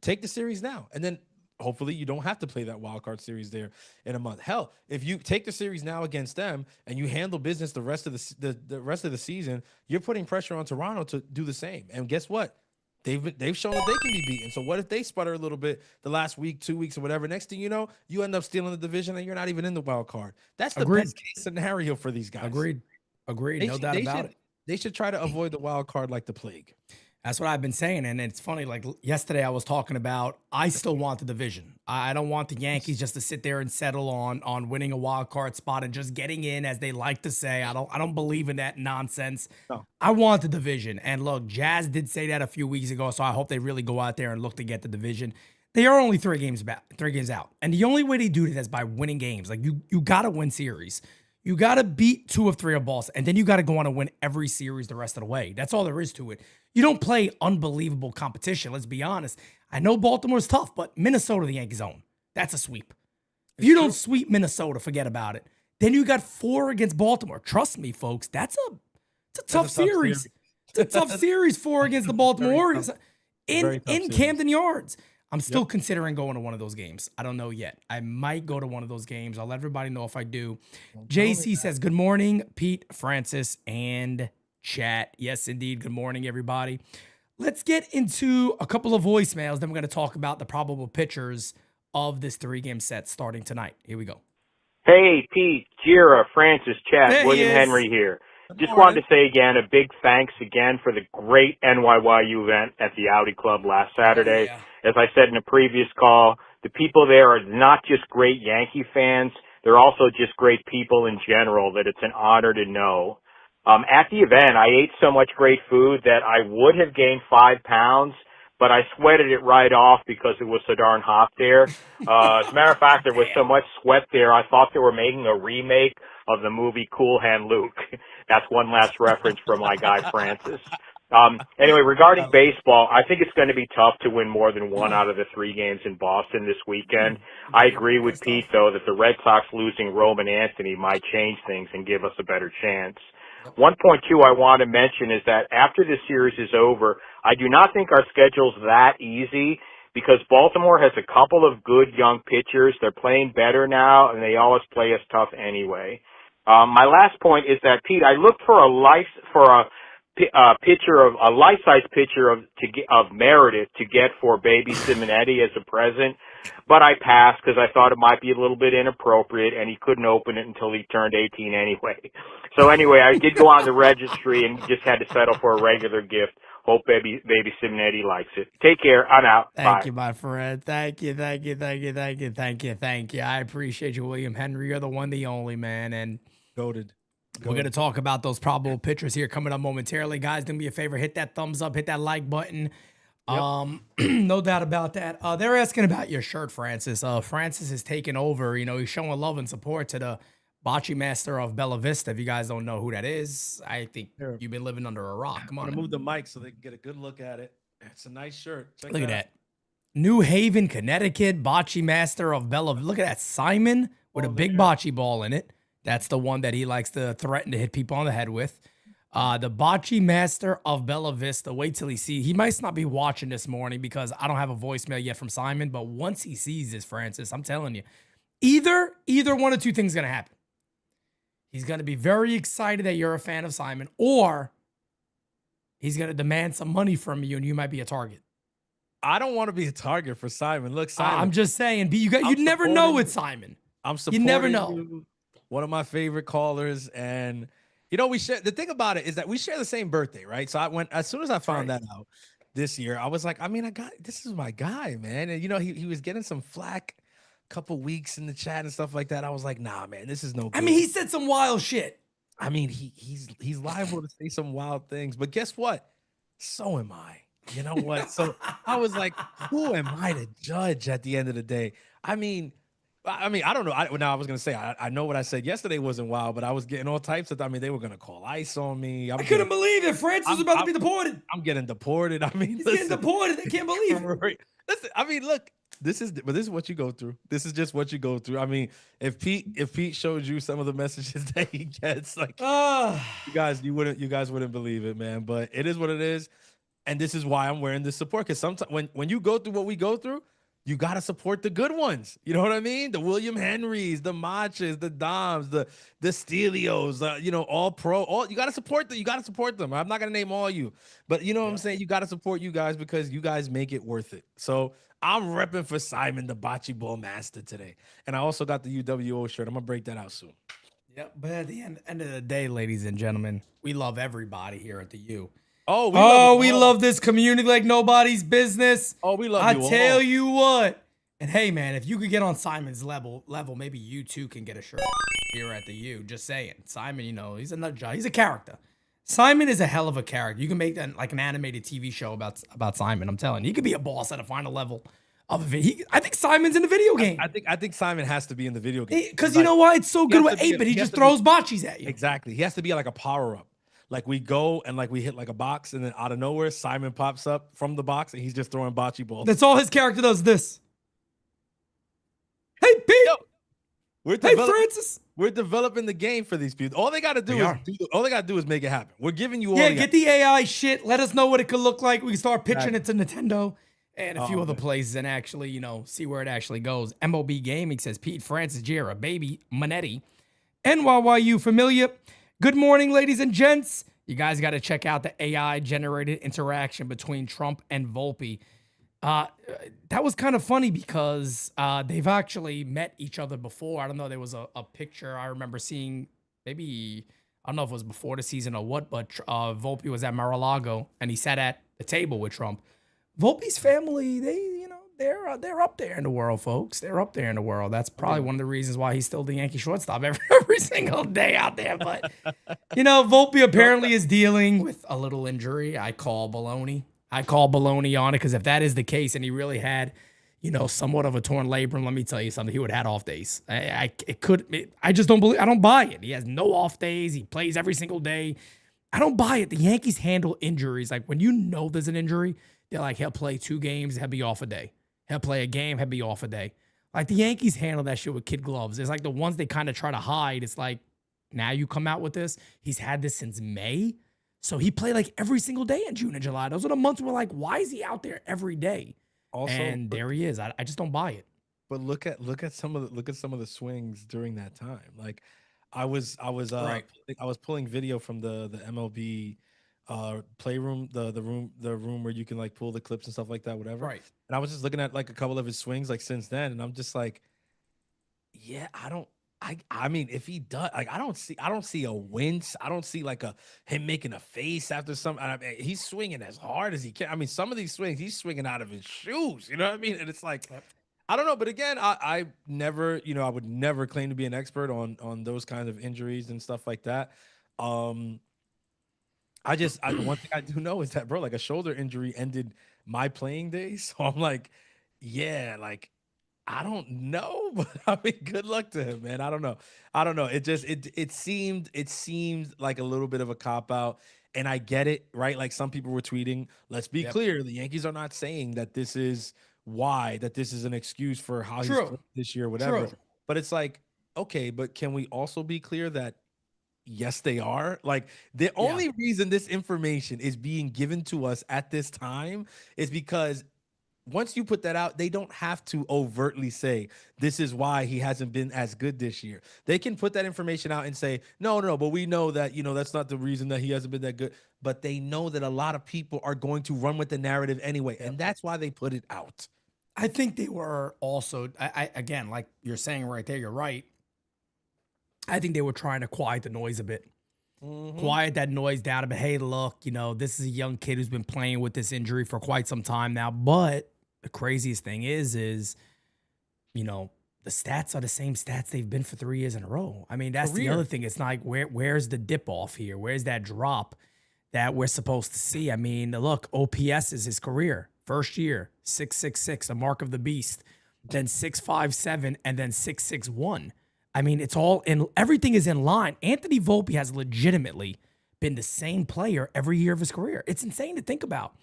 take the series now. And then hopefully you don't have to play that wild card series there in a month. Hell, if you take the series now against them and you handle business the rest of the rest of the season, you're putting pressure on Toronto to do the same. And guess what? They've shown that they can be beaten. So what if they sputter a little bit the last week, 2 weeks, or whatever? Next thing you know, you end up stealing the division and you're not even in the wild card. That's the best case scenario for these guys. Agreed. No doubt about it. They should try to avoid the wild card like the plague. That's what I've been saying. And it's funny, yesterday I was talking about, I still want the division. I don't want the Yankees just to sit there and settle on winning a wild card spot and just getting in, as they like to say. I don't believe in that nonsense. No. I want the division. And look, Jazz did say that a few weeks ago, so I hope they really go out there and look to get the division. They are only 3 games out. And the only way they do that is by winning games. You got to win series. You got to beat 2 of 3 of Boston, and then you got to go on and win every series the rest of the way. That's all there is to it. You don't play unbelievable competition, let's be honest. I know Baltimore's tough, but Minnesota, the Yankees own. That's a sweep. If you don't sweep Minnesota, forget about it. Then you got 4 against Baltimore. Trust me, folks, it's a tough series. It's a tough series, 4 against the Baltimore Orioles in Camden Yards. I'm still considering going to one of those games. I don't know yet. I might go to one of those games. I'll let everybody know if I do. JC says, good morning, Pete, Francis, and chat. Yes, indeed. Good morning, everybody. Let's get into a couple of voicemails. Then we're going to talk about the probable pitchers of this 3-game set starting tonight. Here we go. Hey, Pete, Jira, Francis, chat. William Henry here. Just wanted to say again, a big thanks again for the great NYYU event at the Audi Club last Saturday. Oh, yeah. As I said in a previous call, the people there are not just great Yankee fans, they're also just great people in general that it's an honor to know. At the event, I ate so much great food that I would have gained 5 pounds, but I sweated it right off because it was so darn hot there. As a matter of fact, there was so much sweat there, I thought they were making a remake of the movie Cool Hand Luke. That's one last reference from my guy Francis. Anyway, regarding baseball, I think it's going to be tough to win more than one out of the 3 games in Boston this weekend. I agree with Pete, though, that the Red Sox losing Roman Anthony might change things and give us a better chance. One point, too, I want to mention is that after this series is over, I do not think our schedule's that easy because Baltimore has a couple of good young pitchers. They're playing better now, and they always play us tough anyway. My last point is that, Pete, I looked for a life-size picture of Meredith to get for baby Simonetti as a present, but I passed because I thought it might be a little bit inappropriate, and he couldn't open it until he turned 18 anyway. So anyway, I did go on the registry and just had to settle for a regular gift. Hope baby Simonetti likes it. Take care. I'm out. Thank Bye. you, my friend. Thank you. I appreciate you, William Henry. You're the one, the only, man. And Goated. we're going to talk about those probable pitchers here coming up momentarily. Guys, do me a favor. Hit that thumbs up. Hit that like button. No doubt about that. They're asking about your shirt, Francis. Francis is taking over. You know, he's showing love and support to the bocce master of Bella Vista. If you guys don't know who that is, I think you've been living under a rock. Come I'm on. gonna move the mic so they can get a good look at it. It's a nice shirt. Check Look at out. that. New Haven, Connecticut, bocce master of Bella. Look at that. Simon with a big bocce ball in it. That's the one that he likes to threaten to hit people on the head with. The bocce master of Bella Vista. Wait till he sees. He might not be watching this morning because I don't have a voicemail yet from Simon. But once he sees this, Francis, I'm telling you, either one of two things is going to happen. He's going to be very excited that you're a fan of Simon, or he's going to demand some money from you and you might be a target. I don't want to be a target for Simon. Look, Simon. I'm just saying, you never know with Simon. I'm supporting you never know. You, one of my favorite callers, and you know, we share. The thing about it is that we share the same birthday, right? So as soon as I found that out this year, I was like, I mean, this is my guy, man. And you know, he was getting some flack a couple weeks in the chat and stuff like that. I was like, nah, man, this is no good. I mean, he said some wild shit. I mean, he's liable to say some wild things, but guess what? So am I. You know what? So I was like, who am I to judge at the end of the day? I mean, I don't know. I was going to say, I know what I said yesterday wasn't wild, but I was getting all types of, I mean, they were going to call ICE on me. I couldn't believe it. Francis was about to be deported. I'm getting deported. I mean, he's getting deported. I can't believe it. Listen, I mean, look, this is what you go through. This is just what you go through. I mean, if Pete showed you some of the messages that he gets, like, you guys wouldn't believe it, man. But it is what it is. And this is why I'm wearing this support. Because sometimes when you go through what we go through, you got to support the good ones. You know what I mean? The William Henrys, the Machas, the Doms, the Stelios, you know, all pro. You got to support them. You got to support them. I'm not going to name all you. But you know what I'm saying? You got to support you guys because you guys make it worth it. So I'm repping for Simon, the bocce ball master today. And I also got the UWO shirt. I'm going to break that out soon. Yep. But at the end of the day, ladies and gentlemen, we love everybody here at the U. We love this community like nobody's business. Oh, we love you. I tell you what. And hey, man, if you could get on Simon's level, maybe you too can get a shirt here at the U. Just saying. Simon, you know, he's a character. Simon is a hell of a character. You can make that like an animated TV show about Simon. I'm telling you, he could be a boss at a final level of a video. I think Simon's in the video game. I think Simon has to be in the video game. Because you know why? It's so good with 8-bit. He just throws bocces at you. Exactly. He has to be like a power-up. Like we go and like we hit like a box and then out of nowhere, Simon pops up from the box and he's just throwing bocce balls. That's all his character does. This. Hey, Pete. Yo, Francis. We're developing the game for these people. All they got to do is make it happen. We're giving you all. Yeah, get the AI shit. Let us know what it could look like. We can start pitching it to Nintendo and a few other places and actually, you know, see where it actually goes. MOB Gaming says Pete, Francis, Jira, Baby, Manetti, NYYU familiar. Good morning, ladies and gents. You guys got to check out the AI-generated interaction between Trump and Volpe. That was kind of funny because they've actually met each other before. I don't know. There was a picture I remember seeing. Maybe, I don't know if it was before the season or what, but Volpe was at Mar-a-Lago, and he sat at the table with Trump. Volpe's family, they're up there in the world, folks. They're up there in the world. That's probably one of the reasons why he's still the Yankee shortstop every single day out there. But, you know, Volpe apparently is dealing with a little injury. I call baloney on it because if that is the case and he really had, you know, somewhat of a torn labrum, let me tell you something. He would have had off days. I just don't believe. I don't buy it. He has no off days. He plays every single day. I don't buy it. The Yankees handle injuries. Like when you know there's an injury, they're like, he'll play 2 games, he'll be off a day. He'll play a game, he'll be off a day. Like the Yankees handle that shit with kid gloves. It's like the ones they kind of try to hide. It's like, now you come out with this. He's had this since May. So he played like every single day in June and July. Those are the months where like, why is he out there every day? Also, and there he is. I just don't buy it. But look at some of the swings during that time. Like I was Right. I was pulling video from the MLB playroom, the room where you can like pull the clips and stuff like that, whatever. Right. And I was just looking at like a couple of his swings like since then, and I'm just like, yeah, I mean, if he does, like, I don't see a wince. I don't see like him making a face after some. I mean, he's swinging as hard as he can. I mean, some of these swings, he's swinging out of his shoes. You know what I mean? And it's like, I don't know. But again, I never, I would never claim to be an expert on those kinds of injuries and stuff like that. The one thing I do know is that, bro, like a shoulder injury ended my playing days. So I'm like, yeah, like. I don't know, but I mean, good luck to him, man. I don't know. It seemed like a little bit of a cop out, and I get it, right? Like some people were tweeting, let's be clear, the Yankees are not saying that this is that this is an excuse for how he's played this year, whatever. True. But it's like, okay, but can we also be clear that yes, they are? Like the only reason this information is being given to us at this time is because once you put that out, they don't have to overtly say this is why he hasn't been as good this year. They can put that information out and say, no, but we know that, that's not the reason that he hasn't been that good. But they know that a lot of people are going to run with the narrative anyway. And that's why they put it out. I think they were also, again, like you're saying right there, you're right. I think they were trying to quiet the noise a bit. Quiet that noise down a bit. Hey, look, this is a young kid who's been playing with this injury for quite some time now. But the craziest thing is, the stats are the same stats they've been for 3 years in a row. I mean, that's the other thing. It's like, where's the dip off here? Where's that drop that we're supposed to see? I mean, look, OPS is his career. First year, 666, a mark of the beast. Then 657, and then 661. I mean, everything is in line. Anthony Volpe has legitimately been the same player every year of his career. It's insane to think about.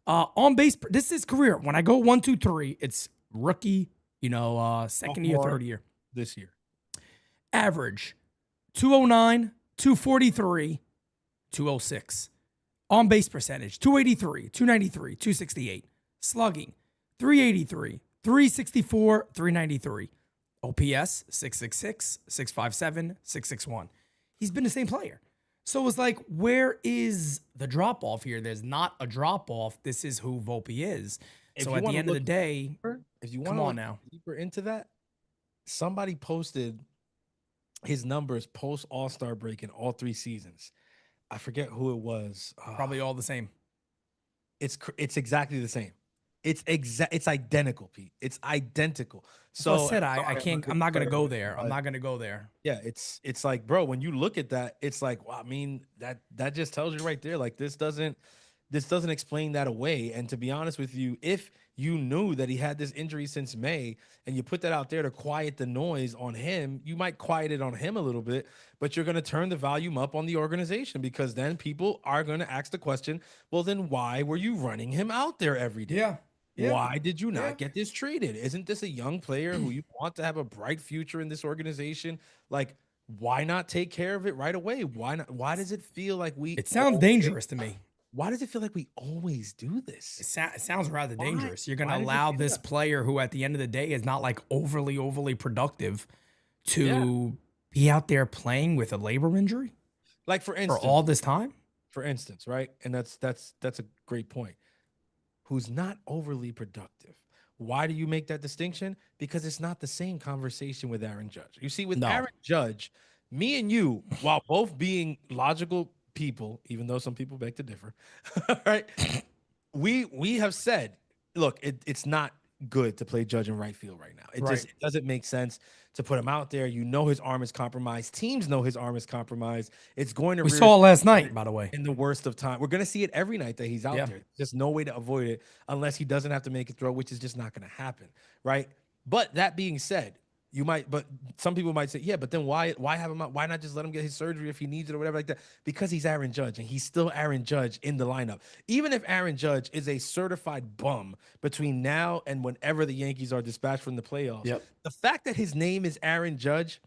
On base, this is his career. When I go 1, 2, 3, it's rookie, second year, third year. This year. Average, 209, 243, 206. On base percentage, 283, 293, 268. Slugging, 383, 364, 393. OPS, 666, 657, 661. He's been the same player. So it's like, where is the drop-off here? There's not a drop-off. This is who Volpe is. So at the end of the day, if you want to look deeper into that, somebody posted his numbers post All-Star break in all 3 seasons. I forget who it was. Probably all the same. It's exactly the same. It's identical, Pete. It's identical. So I said I can't. I'm not gonna go there. I'm not gonna go there. Yeah, it's like, bro, when you look at that, it's like, well, I mean, that just tells you right there, like this doesn't explain that away. And to be honest with you, if you knew that he had this injury since May and you put that out there to quiet the noise on him, you might quiet it on him a little bit, but you're going to turn the volume up on the organization, because then people are going to ask the question, well, then why were you running him out there every day? Yeah. Why did you not get this traded? Isn't this a young player who you want to have a bright future in this organization? Like, why not take care of it right away? Why not? Why does it feel like It sounds dangerous to me. Why does it feel like we always do this? It sounds rather dangerous. You're going to allow this player, who at the end of the day is not like overly productive, to be out there playing with a labor injury, like for instance, for all this time. For instance, right? And that's a great point. Who's not overly productive. Why do you make that distinction? Because it's not the same conversation with Aaron Judge. You see, with Aaron Judge, me and you, while both being logical people, even though some people beg to differ, right? We have said, look, it's not good to play Judge in right field right now. It doesn't make sense to put him out there. His arm is compromised. Teams know his arm is compromised. It's going to. We saw it last night, by the way. In the worst of time, we're going to see it every night that he's out there. There's no way to avoid it unless he doesn't have to make a throw, which is just not going to happen, right? But that being said, You might, but some people might say, yeah, but then why have him out? Why not just let him get his surgery if he needs it or whatever like that? Because he's Aaron Judge and he's still Aaron Judge in the lineup. Even if Aaron Judge is a certified bum between now and whenever the Yankees are dispatched from the playoffs, the fact that his name is Aaron Judge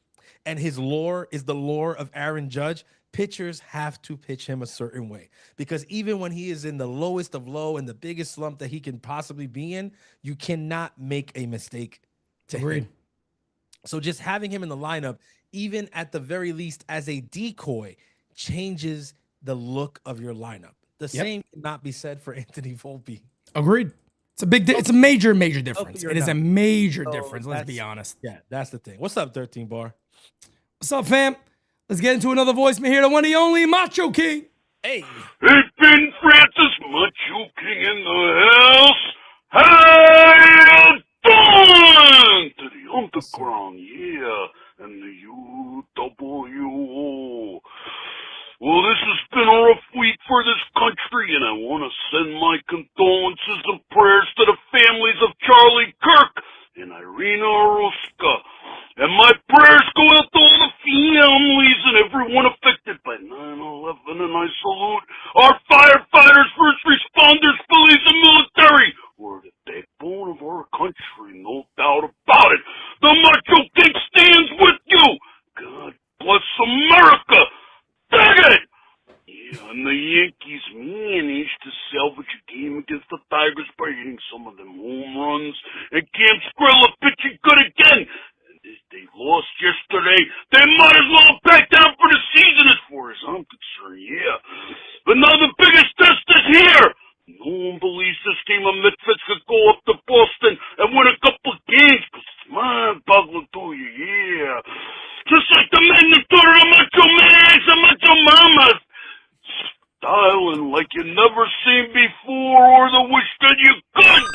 and his lore is the lore of Aaron Judge, pitchers have to pitch him a certain way. Because even when he is in the lowest of low and the biggest slump that he can possibly be in, you cannot make a mistake to him. So just having him in the lineup, even at the very least as a decoy, changes the look of your lineup. The same cannot be said for Anthony Volpe. Agreed. It's a major difference. It is a major difference. Let's be honest. Yeah, that's the thing. What's up, 13 Bar? What's up, fam? Let's get into another voicemail here. The one, the only Macho King. Hey. It's been Francis Macho King in the house. How you doing? To the underground, yeah, and the UWO. Well, this has been a rough week for this country, and I want to send my condolences and prayers to the families of Charlie Kirk and Irina Ruska. And my prayers go out to all the families and everyone affected by 9/11, and I salute our firefighters, first responders, police, and military, who are the backbone of our country, no doubt about it. The Macho King stands with you. God bless America. Dang it! Yeah, and the Yankees managed to salvage a game against the Tigers by hitting some of them home runs, and Cam Skrilla pitching good again. They lost yesterday. They might as well back down for the season as far as I'm concerned, yeah. But now the biggest test is here. No one believes this team of misfits could go up to Boston and win a couple of games. But it's mind-boggling to you, yeah. Just like the magnitude of the Macho Maniacs and Macho Mamas. Styling like you never seen before or the wish that you could.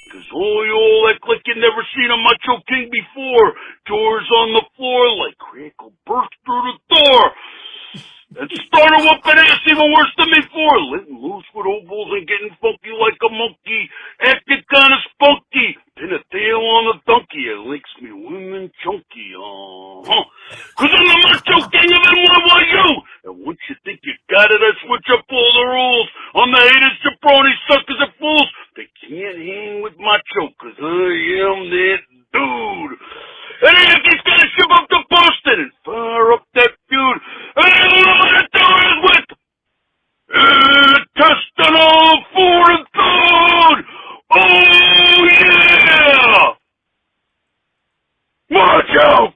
Cause you all act like you never seen a Macho King before. Doors on the floor like Crackle burst through the door. And started whooping ass even worse than before. Letting loose with ovals and getting funky like a monkey. Acting kind of spunky. Pin a tail on a donkey. It makes me women chunky. Cause I'm the Macho King of NYU. And once you think you got it, I switch up all the rules. On the haters, jabronis, suckers, and fools. They can't hang with Macho, cause I am that dude. And the Yankees gotta ship up to Boston and fire up that feud. And I don't know what to do it with. Testing all 4 and 3rd. Oh yeah! Macho!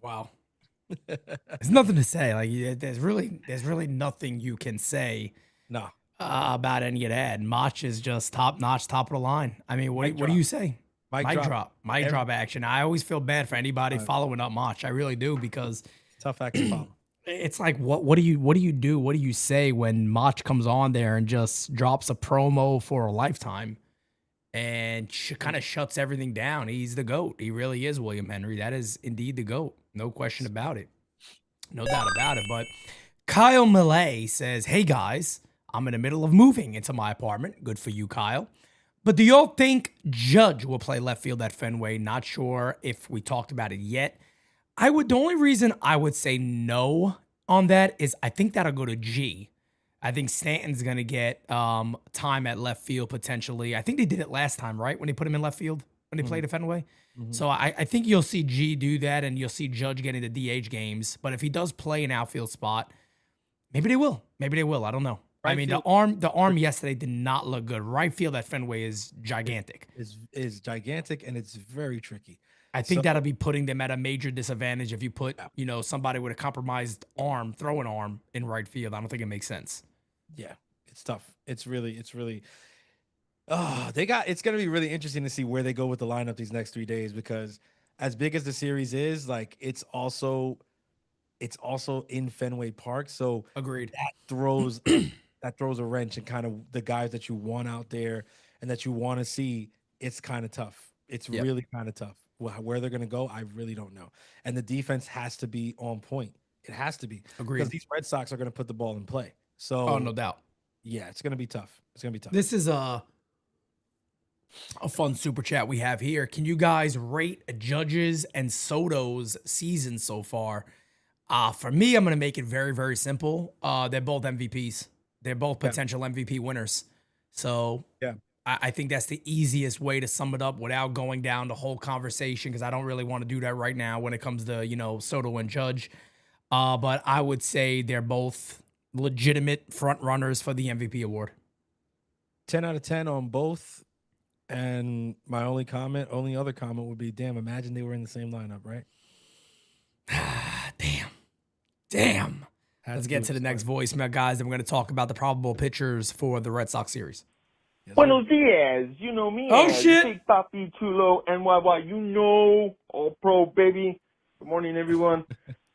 Wow. There's nothing to say. Like there's really nothing you can say. No. About any of that. Mach is just top notch, top of the line. I mean, what do you say? Mic drop action. I always feel bad for anybody following up Mach. I really do, because tough act to follow. It's like, what do you do? What do you say when Mach comes on there and just drops a promo for a lifetime and kind of shuts everything down? He's the GOAT. He really is, William Henry. That is indeed the GOAT. No question about it. No doubt about it. But Kyle Millay says, hey guys, I'm in the middle of moving into my apartment. Good for you, Kyle. But do y'all think Judge will play left field at Fenway? Not sure if we talked about it yet. The only reason I would say no on that is I think that'll go to G. I think Stanton's going to get time at left field potentially. I think they did it last time, right? When they put him in left field, when they played at Fenway. So I think you'll see G do that, and you'll see Judge getting the DH games. But if he does play an outfield spot, maybe they will. Maybe they will. I don't know. Right, I mean, the arm yesterday did not look good. Right field at Fenway is gigantic. Is gigantic, and it's very tricky. I think that'll be putting them at a major disadvantage if you put, somebody with a compromised arm, throwing arm in right field. I don't think it makes sense. Yeah, it's tough. It's really. It's going to be really interesting to see where they go with the lineup these next 3 days, because as big as the series is, like it's also in Fenway Park. So agreed. That throws a wrench in kind of the guys that you want out there and that you want to see. It's kind of tough. It's really kind of tough. Where they're going to go, I really don't know. And the defense has to be on point. It has to be. Agreed. Because these Red Sox are going to put the ball in play. So, no doubt. Yeah, it's going to be tough. It's going to be tough. This is A fun super chat we have here. Can you guys rate Judge's and Soto's season so far? For me, I'm going to make it very, very simple. They're both MVPs. They're both potential MVP winners. So Yeah. I think that's the easiest way to sum it up without going down the whole conversation, because I don't really want to do that right now when it comes to, Soto and Judge. But I would say they're both legitimate front runners for the MVP award. 10 out of 10 on both. And my only other comment would be, damn, imagine they were in the same lineup, right? Damn. Let's get to the next voicemail, guys. And we're going to talk about the probable pitchers for the Red Sox series. Yes, Buenos dias, you know me. Oh, as shit. Big Papi Chulo, NYY, you know, all pro, baby. Good morning, everyone.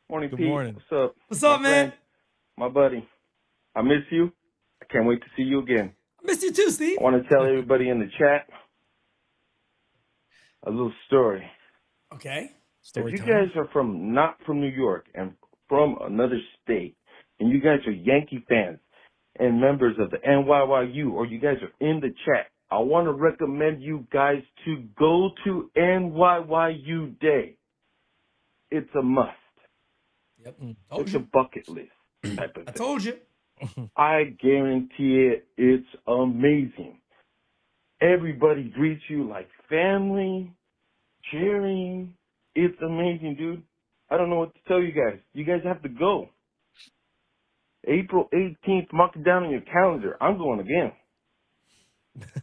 Morning, Good Pete. morning. What's up? What's up, My man? friend, my buddy. I miss you. I can't wait to see you again. I miss you too, Steve. I want to tell everybody in the chat a little story. Okay. Story if you time. guys are not from New York and from another state, and you guys are Yankee fans and members of the NYYU, or you guys are in the chat, I want to recommend you guys to go to NYYU Day. It's a must. Yep. It's a bucket list type of I thing. told you. I guarantee it. It's amazing. Everybody greets you like family, cheering. It's amazing, dude. I don't know what to tell you guys. You guys have to go. April 18th, mark it down on your calendar. I'm going again.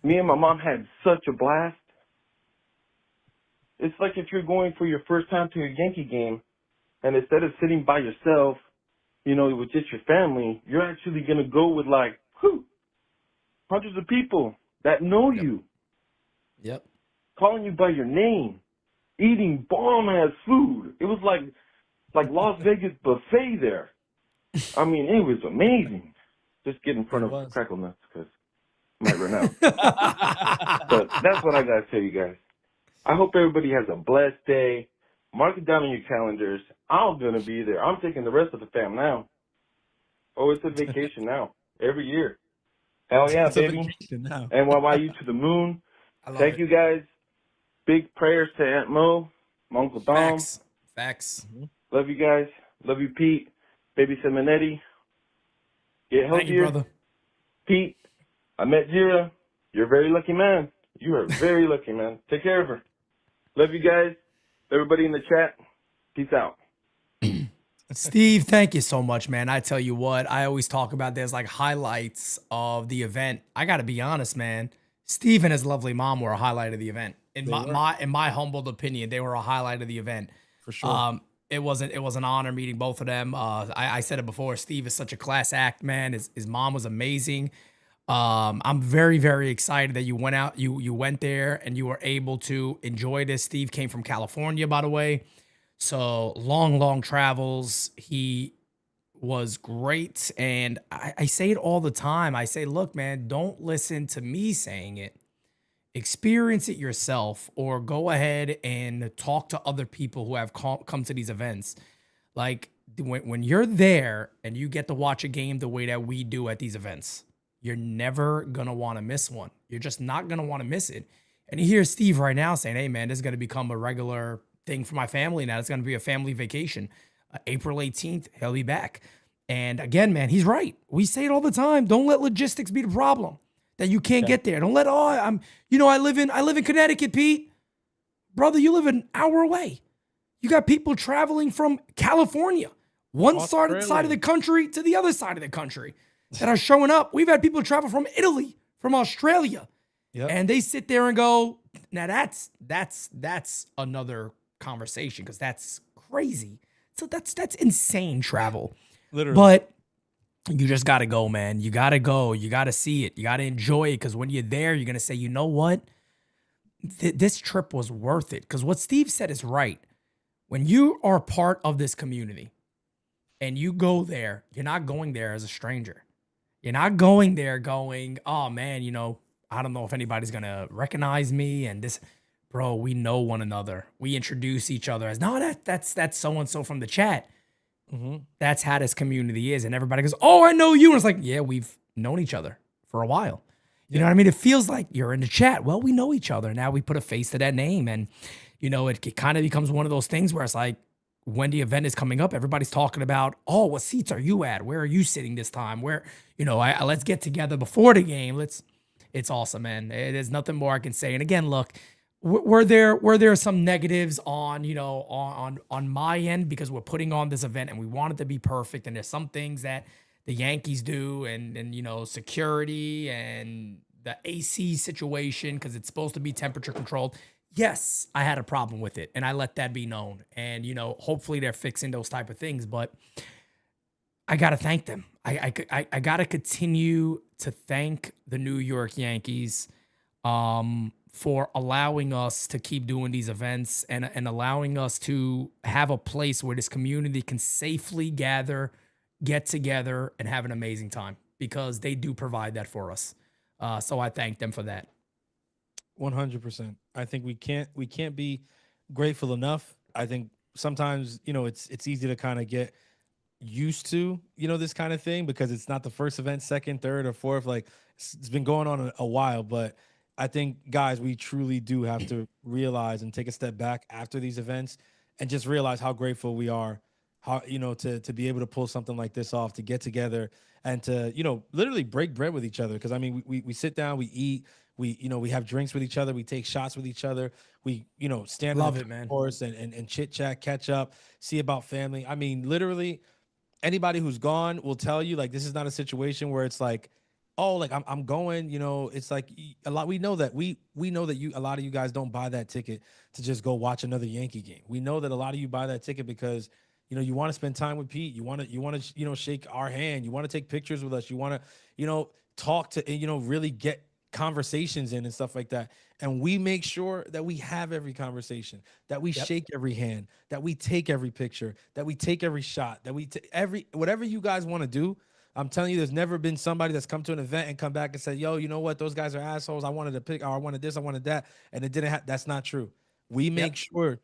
Me and my mom had such a blast. It's like if you're going for your first time to a Yankee game, and instead of sitting by yourself, with just your family, you're actually going to go with hundreds of people that know you, Yep. calling you by your name, eating bomb-ass food. It was like Las Vegas buffet there. I mean, it was amazing. Just get in front of Crackle Nuts because I might run out. But that's what I got to tell you guys. I hope everybody has a blessed day. Mark it down on your calendars. I'm going to be there. I'm taking the rest of the fam now. Oh, it's a vacation now. Every year. Hell yeah, It's a baby. vacation now. NYYU to the moon. I love Thank it. you guys. Big prayers to Aunt Mo, my Uncle Dom. Facts. Love you guys. Love you, Pete. Baby Simonetti. Get Thank healthier. you, brother. Pete, I met Jira. You're a very lucky man. You are very lucky, man. Take care of her. Love you guys. Everybody in the chat. Peace out. Steve, thank you so much, man. I tell you what, I always talk about there's like highlights of the event. I got to be honest, man. Steve and his lovely mom were a highlight of the event. In my humbled opinion, they were a highlight of the event. For sure. It was an honor meeting both of them. I said it before. Steve is such a class act, man. His mom was amazing. I'm very, very excited that you went out, you went there and you were able to enjoy this. Steve came from California, by the way. So long travels. He was great. And I say it all the time. I say, look, man, don't listen to me saying it. Experience it yourself, or go ahead and talk to other people who have come to these events. Like when you're there and you get to watch a game the way that we do at these events, you're never going to want to miss one. You're just not going to want to miss it. And you hear Steve right now saying, hey, man, this is going to become a regular thing for my family now. It's going to be a family vacation. April 18th, he'll be back. And again, man, he's right. We say it all the time. Don't let logistics be the problem, that you can't get there. Don't let, I live in Connecticut, Pete. Brother, you live an hour away. You got people traveling from California, one side of the country to the other side of the country, that are showing up. We've had people travel from Italy, from Australia, and they sit there and go, now that's another conversation, because that's crazy. So that's insane travel. Literally. But you just got to go, man. You got to go. You got to see it. You got to enjoy it, because when you're there, you're going to say, you know what? This trip was worth it. Because what Steve said is right. When you are part of this community and you go there, you're not going there as a stranger. You're not going there going, oh, man, I don't know if anybody's going to recognize me. And this, bro, we know one another. We introduce each other as, no, that's so-and-so from the chat. Mm-hmm. That's how this community is. And everybody goes, oh, I know you. And it's like, yeah, we've known each other for a while. You know what I mean? It feels like you're in the chat. Well, we know each other. Now we put a face to that name. And, it kind of becomes one of those things where it's like when the event is coming up, everybody's talking about, oh, what seats are you at? Where are you sitting this time? Where, let's get together before the game. It's awesome, man. There's nothing more I can say. And again, look, were there some negatives on, on my end because we're putting on this event and we want it to be perfect. And there's some things that the Yankees do and security and the AC situation, because it's supposed to be temperature controlled. Yes, I had a problem with it and I let that be known. And, hopefully they're fixing those type of things, but I got to thank them. I got to continue to thank the New York Yankees for allowing us to keep doing these events and allowing us to have a place where this community can safely gather, get together, and have an amazing time, because they do provide that for us. So I thank them for that. 100%. I think we can't be grateful enough. I think sometimes, it's easy to kind of get used to, this kind of thing because it's not the first event, second, third, or fourth. Like it's been going on a while, but I think, guys, we truly do have to realize and take a step back after these events and just realize how grateful we are, how, to be able to pull something like this off, to get together and to, literally break bread with each other. Cause I mean, we sit down, we eat, we have drinks with each other, we take shots with each other, we, stand Love in it, man. course and chit chat, catch up, see about family. I mean, literally anybody who's gone will tell you, like, this is not a situation where it's like, oh, like I'm going, it's like a lot. We know that a lot of you guys don't buy that ticket to just go watch another Yankee game. We know that a lot of you buy that ticket because, you want to spend time with Pete. You want to, shake our hand. You want to take pictures with us. You want to, talk to, really get conversations in and stuff like that. And we make sure that we have every conversation, that we shake every hand, that we take every picture, that we take every shot, that we whatever you guys want to do. I'm telling you, there's never been somebody that's come to an event and come back and said, yo, you know what? Those guys are assholes. I wanted to pick, or I wanted this, I wanted that. And it didn't that's not true. We make sure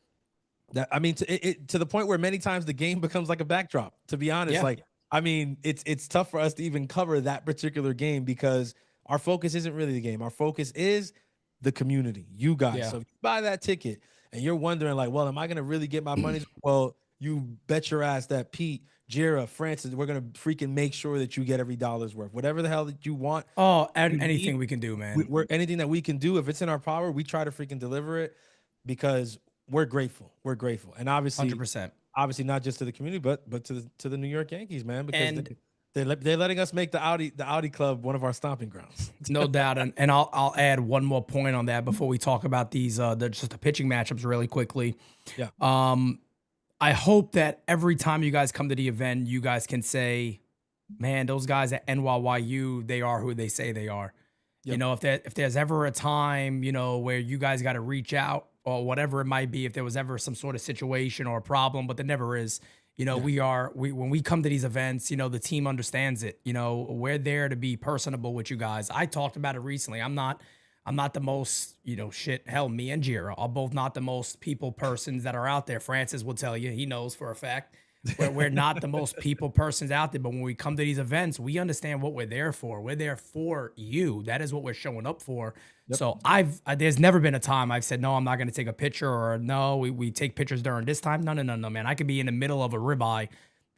that, I mean, to the point where many times the game becomes like a backdrop, to be honest. Yeah. Like, I mean, it's tough for us to even cover that particular game because our focus isn't really the game. Our focus is the community, you guys. Yeah. So if you buy that ticket and you're wondering like, well, am I going to really get my money? Well, you bet your ass that Pete, Jira, Francis, we're going to freaking make sure that you get every dollar's worth. Whatever the hell that you want. Oh, anything we can do, man. We're anything that we can do. If it's in our power, we try to freaking deliver it because we're grateful. We're grateful. And obviously, 100%. Obviously not just to the community, but to the New York Yankees, man, because they're letting us make the Audi Club one of our stomping grounds. No doubt. And I'll add one more point on that before we talk about these just the pitching matchups really quickly. Yeah. I hope that every time you guys come to the event, you guys can say, man, those guys at NYYU, they are who they say they are. Yep. If there's ever a time, where you guys got to reach out or whatever it might be, if there was ever some sort of situation or a problem, but there never is, when we come to these events, the team understands it. We're there to be personable with you guys. I talked about it recently. I'm not the most, me and Jira are both not the most people persons that are out there. Francis will tell you, he knows for a fact. We're not the most people persons out there, but when we come to these events, we understand what we're there for. We're there for you. That is what we're showing up for. Yep. So there's never been a time I've said, no, I'm not going to take a picture, or no, we take pictures during this time. No, man. I could be in the middle of a ribeye.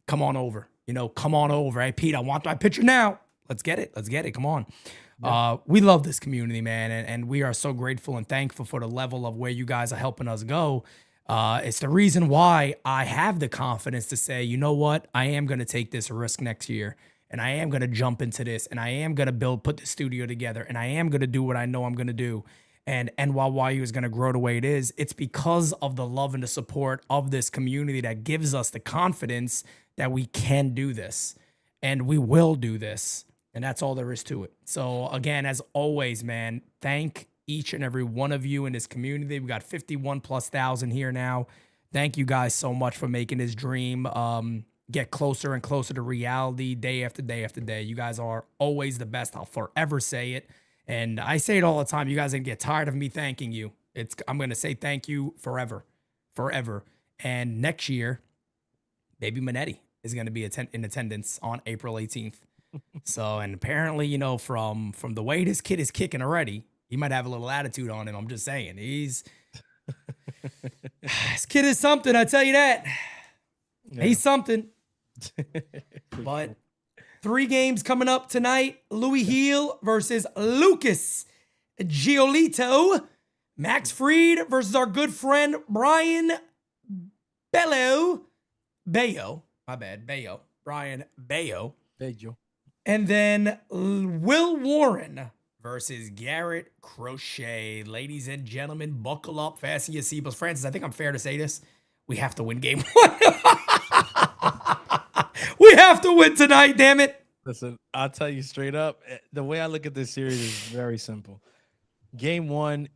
Come on over, come on over. Hey, Pete, I want my picture now. Let's get it. Come on. Yeah. We love this community, man. And we are so grateful and thankful for the level of where you guys are helping us go. It's the reason why I have the confidence to say, you know what, I am going to take this risk next year, and I am going to jump into this, and I am going to put the studio together, and I am going to do what I know I'm going to do. And NYYU is going to grow the way it is. It's because of the love and the support of this community that gives us the confidence that we can do this, and we will do this. And that's all there is to it. So again, as always, man, thank each and every one of you in this community. We got 51,000+ here now. Thank you guys so much for making this dream get closer and closer to reality day after day after day. You guys are always the best. I'll forever say it. And I say it all the time. You guys are gonna get tired of me thanking you. I'm going to say thank you forever. And next year, Baby Manetti is going to be in attendance on April 18th. So, and apparently, you know, from the way this kid is kicking already, he might have a little attitude on him. I'm just saying, this kid is something. I tell you that. Yeah. He's something. But 3 games coming up tonight: Louis Heel versus Lucas Giolito. Max Fried versus our good friend Brian Bayo. My bad, Bayo. Brian Bayo. Bello. And then Will Warren versus Garrett Crochet. Ladies and gentlemen, buckle up, fasten your seatbelts. Francis, I think I'm fair to say this. We have to win game 1. We have to win tonight, damn it. Listen, I'll tell you straight up, the way I look at this series is very simple. Game 1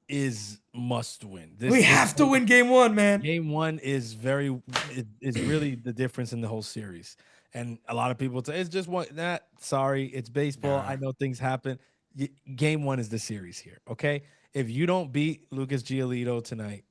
is must win. We have to win game 1, man. Game 1 is really the difference in the whole series. And a lot of people say it's just one. Sorry, it's baseball. I know things happen. Game 1 is the series here. Okay, if you don't beat Lucas Giolito tonight,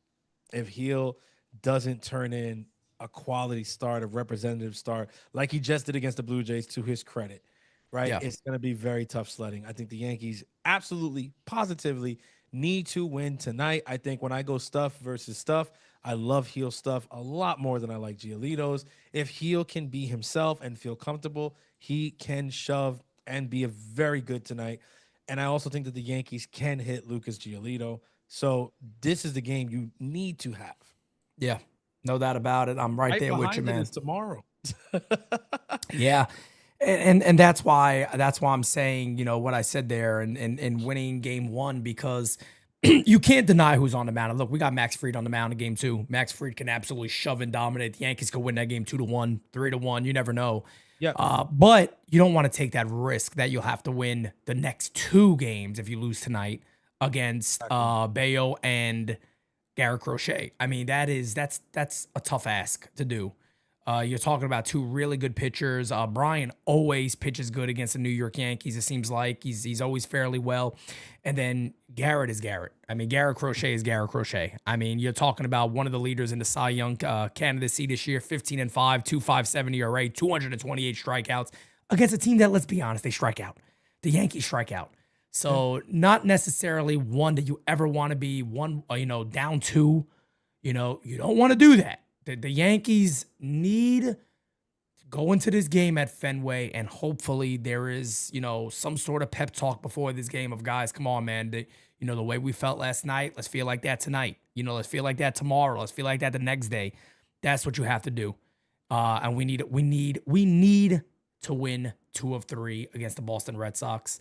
if Heel doesn't turn in a quality start, a representative start, like he just did against the Blue Jays, to his credit, right? Yeah. It's going to be very tough sledding. I think the Yankees absolutely, positively need to win tonight. I think when I go stuff versus stuff, I love Heel stuff a lot more than I like Giolito's. If Heel can be himself and feel comfortable, he can shove and be a very good tonight. And I also think that the Yankees can hit Lucas Giolito. So this is the game you need to have. Yeah, no doubt about it. I'm right there with you, man. Tomorrow. Yeah. And that's why I'm saying, you know, what I said there and winning game 1, because you can't deny who's on the mound. Look, we got Max Fried on the mound in game 2. Max Fried can absolutely shove and dominate. The Yankees could win that game 2-1, 3-1. You never know. Yeah. But you don't want to take that risk that you'll have to win the next 2 games if you lose tonight against Bayo and Garrett Crochet. I mean, that's a tough ask to do. You're talking about 2 really good pitchers. Brian always pitches good against the New York Yankees. It seems like he's always fairly well. And then Garrett is Garrett. I mean, Garrett Crochet is Garrett Crochet. I mean, you're talking about one of the leaders in the Cy Young candidacy this year, 15-5, 2.57 ERA, 228 strikeouts against a team that, let's be honest, they strike out. The Yankees strike out. So not necessarily one that you ever want to be down 2. You know, you don't want to do that. The Yankees need to go into this game at Fenway, and hopefully there is, you know, some sort of pep talk before this game of, guys, come on, man. The way we felt last night, let's feel like that tonight. You know, let's feel like that tomorrow. Let's feel like that the next day. That's what you have to do. And we need to win 2 of 3 against the Boston Red Sox.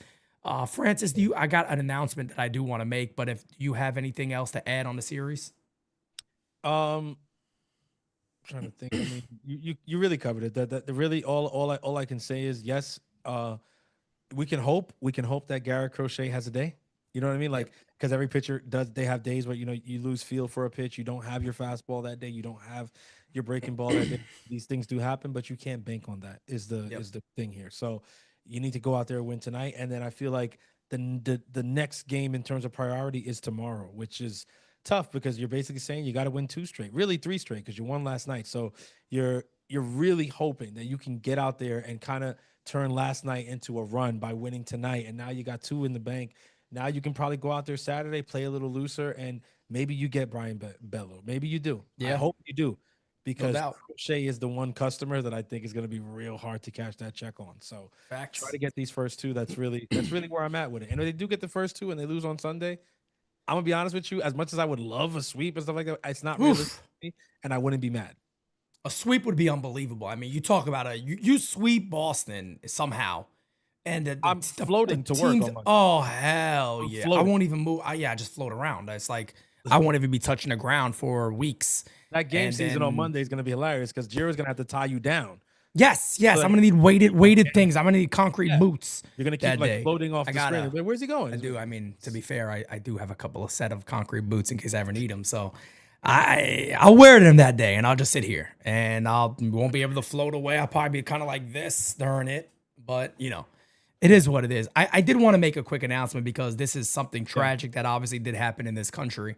Francis, I got an announcement that I do want to make, but if you have anything else to add on the series? Trying to think. I mean, you really covered it. That really all I can say is yes. We can hope that Garrett Crochet has a day. You know what I mean? Like, because every pitcher they have days where, you know, you lose feel for a pitch. You don't have your fastball that day. You don't have your breaking ball that day. These things do happen, but you can't bank on that. Is the thing here. So you need to go out there and win tonight. And then I feel like the next game in terms of priority is tomorrow, which is tough because you're basically saying you got to win 2 straight, really 3 straight, because you won last night. So you're really hoping that you can get out there and kind of turn last night into a run by winning tonight. And now you got 2 in the bank. Now you can probably go out there Saturday, play a little looser, and maybe you get Brian Bello. Maybe you do. Yeah. I hope you do, because Crochet is the one customer that I think is going to be real hard to cash that check on. So try to get these first 2. That's really where I'm at with it. And if they do get the first 2 and they lose on Sunday, I'm gonna be honest with you. As much as I would love a sweep and stuff like that, it's not realistic, and I wouldn't be mad. A sweep would be unbelievable. I mean, you talk about you sweep Boston somehow, and I'm floating to work on Monday. Oh hell yeah! Floating. I won't even move. I just float around. It's like I won't even be touching the ground for weeks. That game season on Monday is gonna be hilarious because Jiro's gonna have to tie you down. Yes. I'm gonna need weighted things. I'm gonna need concrete boots. You're gonna keep like floating off the screen. Where's he going? I do. I mean, to be fair, I do have a couple of set of concrete boots in case I ever need them. So I'll wear them that day, and I'll just sit here, and won't be able to float away. I'll probably be kind of like this during it, but you know, it is what it is. I did want to make a quick announcement because this is something tragic that obviously did happen in this country.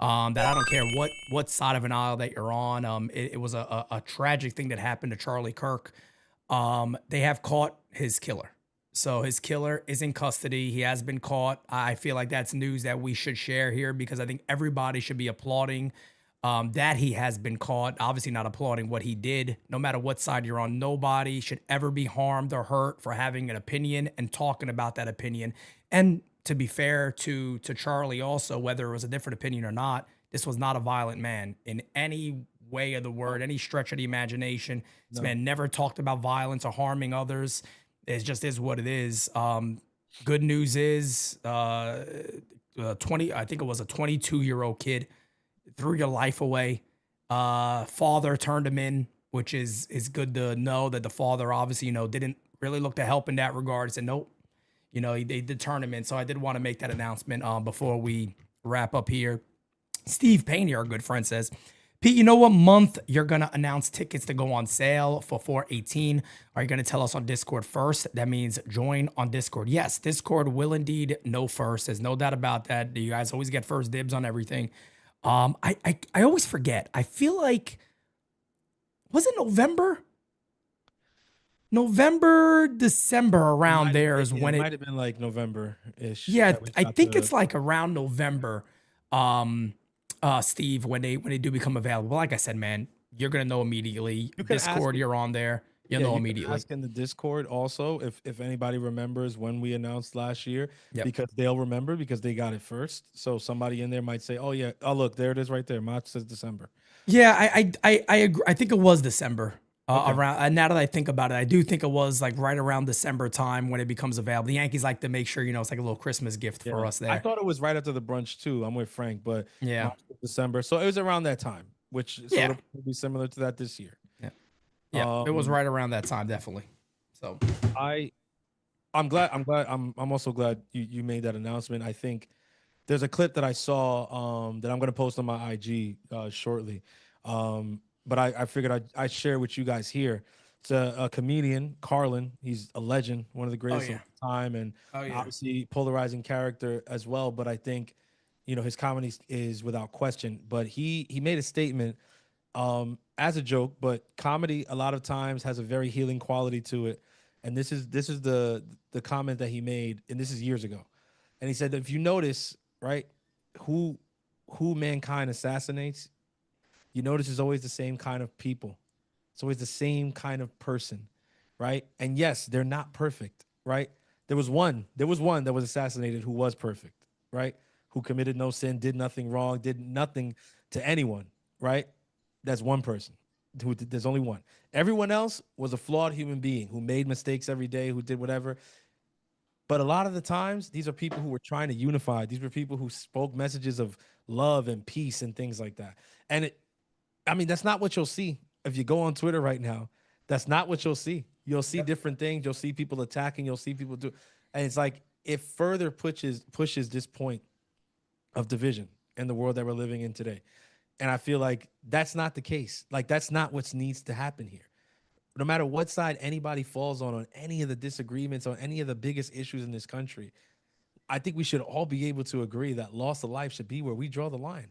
That I don't care what side of an aisle that you're on. It was a tragic thing that happened to Charlie Kirk. They have caught his killer. So his killer is in custody. He has been caught. I feel like that's news that we should share here because I think everybody should be applauding that he has been caught. Obviously, not applauding what he did. No matter what side you're on, nobody should ever be harmed or hurt for having an opinion and talking about that opinion. And to be fair to Charlie, also, whether it was a different opinion or not, this was not a violent man in any way of the word, any stretch of the imagination. This man never talked about violence or harming others. It just is what it is. Good news is, 20. I think it was a 22-year-old kid threw your life away. Father turned him in, which is good to know that the father obviously didn't really look to help in that regard. He said nope. They did turn him in. So I did want to make that announcement before we wrap up here. Steve Payne here, our good friend, says, Pete, you know what month you're going to announce tickets to go on sale for 4/18? Are you going to tell us on Discord first? That means join on Discord. Yes, Discord will indeed know first. There's no doubt about that. You guys always get first dibs on everything. I always forget. I feel like, was it November? November, December, around there is when it might have been like November-ish. Yeah, I think it's like around November. Steve, when they do become available. Like I said, man, you're gonna know immediately. Discord, you're on there. You'll know immediately. Ask in the Discord also if anybody remembers when we announced last year, because they'll remember because they got it first. So somebody in there might say, "Oh yeah, oh look, there it is right there. March says December." Yeah, I agree. I think it was December. Around, and now that I think about it, I do think it was like right around December time when it becomes available. The Yankees like to make sure it's like a little Christmas gift for us there. I thought it was right after the brunch too. I'm with Frank, but December, so it was around that time, which sort of will be similar to that this year. Yeah, it was right around that time, definitely. So I'm glad. I'm also glad you made that announcement. I think there's a clip that I saw that I'm going to post on my IG shortly. But I figured I'd share with you guys here. It's a comedian, Carlin. He's a legend, one of the greatest of all time, and obviously polarizing character as well. But I think, his comedy is without question. But he made a statement as a joke, but comedy a lot of times has a very healing quality to it. And this is the comment that he made, and this is years ago. And he said that if you notice, right, who mankind assassinates, you notice it's always the same kind of people. It's always the same kind of person, right? And yes, they're not perfect, right? There was one that was assassinated who was perfect, right? Who committed no sin, did nothing wrong, did nothing to anyone, right? That's one person. There's only one. Everyone else was a flawed human being who made mistakes every day, who did whatever. But a lot of the times, these are people who were trying to unify. These were people who spoke messages of love and peace and things like that. And that's not what you'll see if you go on Twitter right now. That's not what you'll see. You'll see different things. You'll see people attacking. You'll see people do, and it's like it further pushes this point of division in the world that we're living in today. And I feel like that's not the case. Like that's not what needs to happen here. No matter what side anybody falls on any of the disagreements, on any of the biggest issues in this country, I think we should all be able to agree that loss of life should be where we draw the line.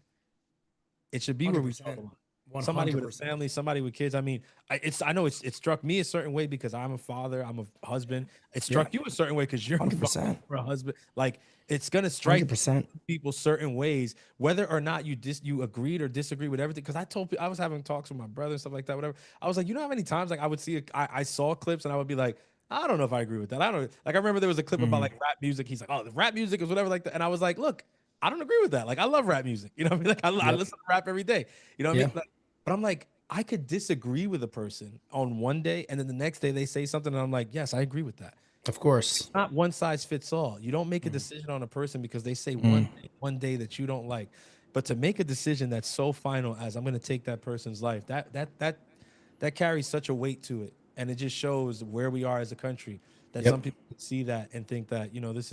It should be 100%. Where we draw the line. 100%. Somebody with a family, somebody with kids. I mean, I know it struck me a certain way because I'm a father, I'm a husband. It struck you a certain way because you're 100%. A husband. Like it's gonna strike 100%. People certain ways, whether or not you agreed or disagreed with everything. Because I was having talks with my brother and stuff like that, whatever. I was like, how many times like I would see I saw clips and I would be like, I don't know if I agree with that. I don't like. I remember there was a clip about like rap music. He's like, oh, the rap music is whatever like that, and I was like, look, I don't agree with that. Like I love rap music. You know what I mean? Like I listen to rap every day. You know what I mean? Like, but I'm like, I could disagree with a person on one day, and then the next day they say something, and I'm like, yes, I agree with that. Of course. It's not one size fits all. You don't make a decision on a person because they say one day that you don't like. But to make a decision that's so final as I'm going to take that person's life, that carries such a weight to it, and it just shows where we are as a country. That some people see that and think that this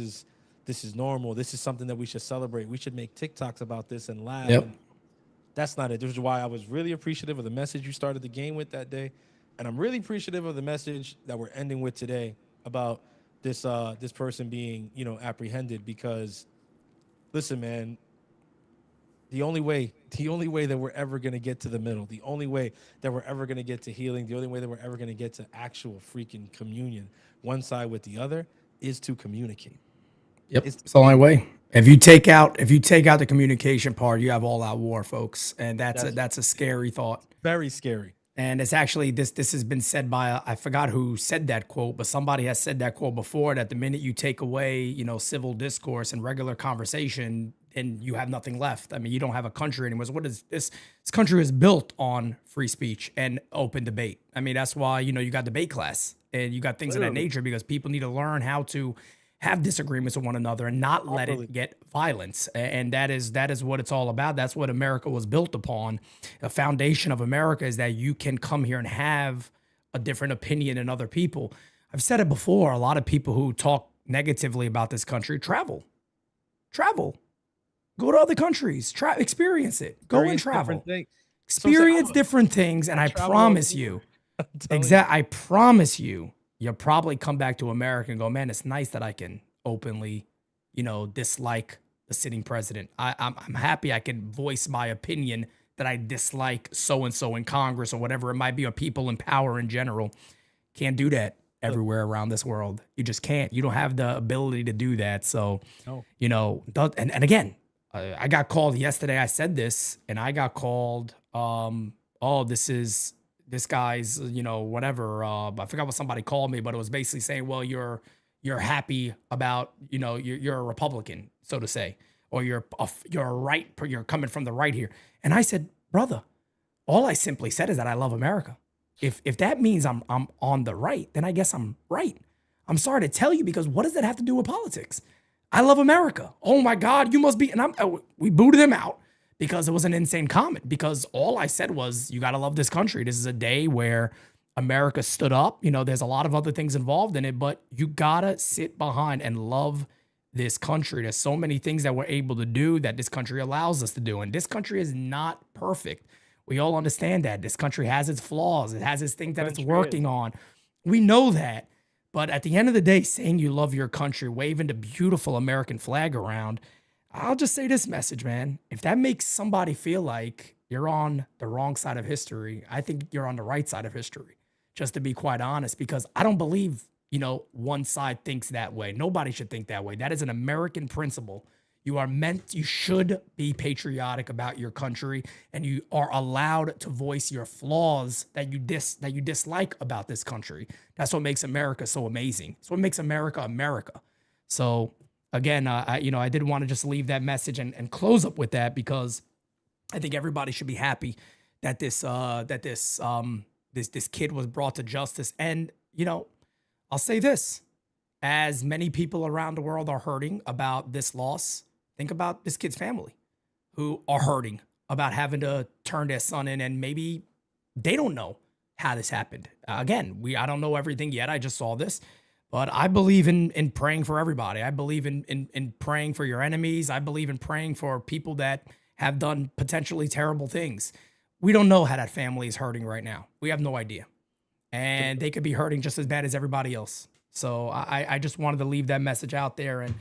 is normal. This is something that we should celebrate. We should make TikToks about this and laugh. And that's not it. This is why I was really appreciative of the message you started the game with that day. And I'm really appreciative of the message that we're ending with today about this person being, apprehended because, listen, man, The only way that we're ever going to get to the middle, the only way that we're ever going to get to healing, the only way that we're ever going to get to actual freaking communion, one side with the other, is to communicate. Yep, it's the only way. If you take out the communication part, you have all out war, folks, and that's a scary thought. Very scary. And it's actually this has been said by I forgot who said that quote, but somebody has said that quote before, that the minute you take away, civil discourse and regular conversation, then you have nothing left. I mean, you don't have a country anymore. So what is this? This country is built on free speech and open debate. I mean, that's why, you got debate class and you got things of that nature, because people need to learn how to have disagreements with one another and not let it get violence. And that is what it's all about. That's what America was built upon. The foundation of America is that you can come here and have a different opinion than other people. I've said it before. A lot of people who talk negatively about this country travel, go to other countries, experience it, go and travel, experience different things. And I promise you, I promise you, you'll probably come back to America and go, man, it's nice that I can openly, dislike the sitting president. I'm happy I can voice my opinion that I dislike so-and-so in Congress or whatever it might be, or people in power in general. Can't do that everywhere around this world. You just can't. You don't have the ability to do that. So, and again, I got called yesterday. I said this, and I got called, this guy's, whatever. I forgot what somebody called me, but it was basically saying, well, you're happy about, you're a Republican, so to say, or you're coming from the right here. And I said, brother, all I simply said is that I love America. If that means I'm on the right, then I guess I'm right. I'm sorry to tell you, because what does that have to do with politics? I love America. Oh my God, you must be. And we booted him out because it was an insane comment, because all I said was, you got to love this country. This is a day where America stood up. There's a lot of other things involved in it, but you got to sit behind and love this country. There's so many things that we're able to do that this country allows us to do. And this country is not perfect. We all understand that. This country has its flaws. It has its things that it's working on. We know that. But at the end of the day, saying you love your country, waving the beautiful American flag around, I'll just say this message, man. If that makes somebody feel like you're on the wrong side of history, I think you're on the right side of history, just to be quite honest, because I don't believe, one side thinks that way. Nobody should think that way. That is an American principle. You should be patriotic about your country, and you are allowed to voice your flaws that you dislike about this country. That's what makes America so amazing. It's what makes America America. So again, I did want to just leave that message and close up with that, because I think everybody should be happy that this kid was brought to justice. And I'll say this: as many people around the world are hurting about this loss, think about this kid's family, who are hurting about having to turn their son in, and maybe they don't know how this happened. Again, I don't know everything yet. I just saw this. But I believe in praying for everybody. I believe in praying for your enemies. I believe in praying for people that have done potentially terrible things. We don't know how that family is hurting right now. We have no idea. And they could be hurting just as bad as everybody else. So I just wanted to leave that message out there. And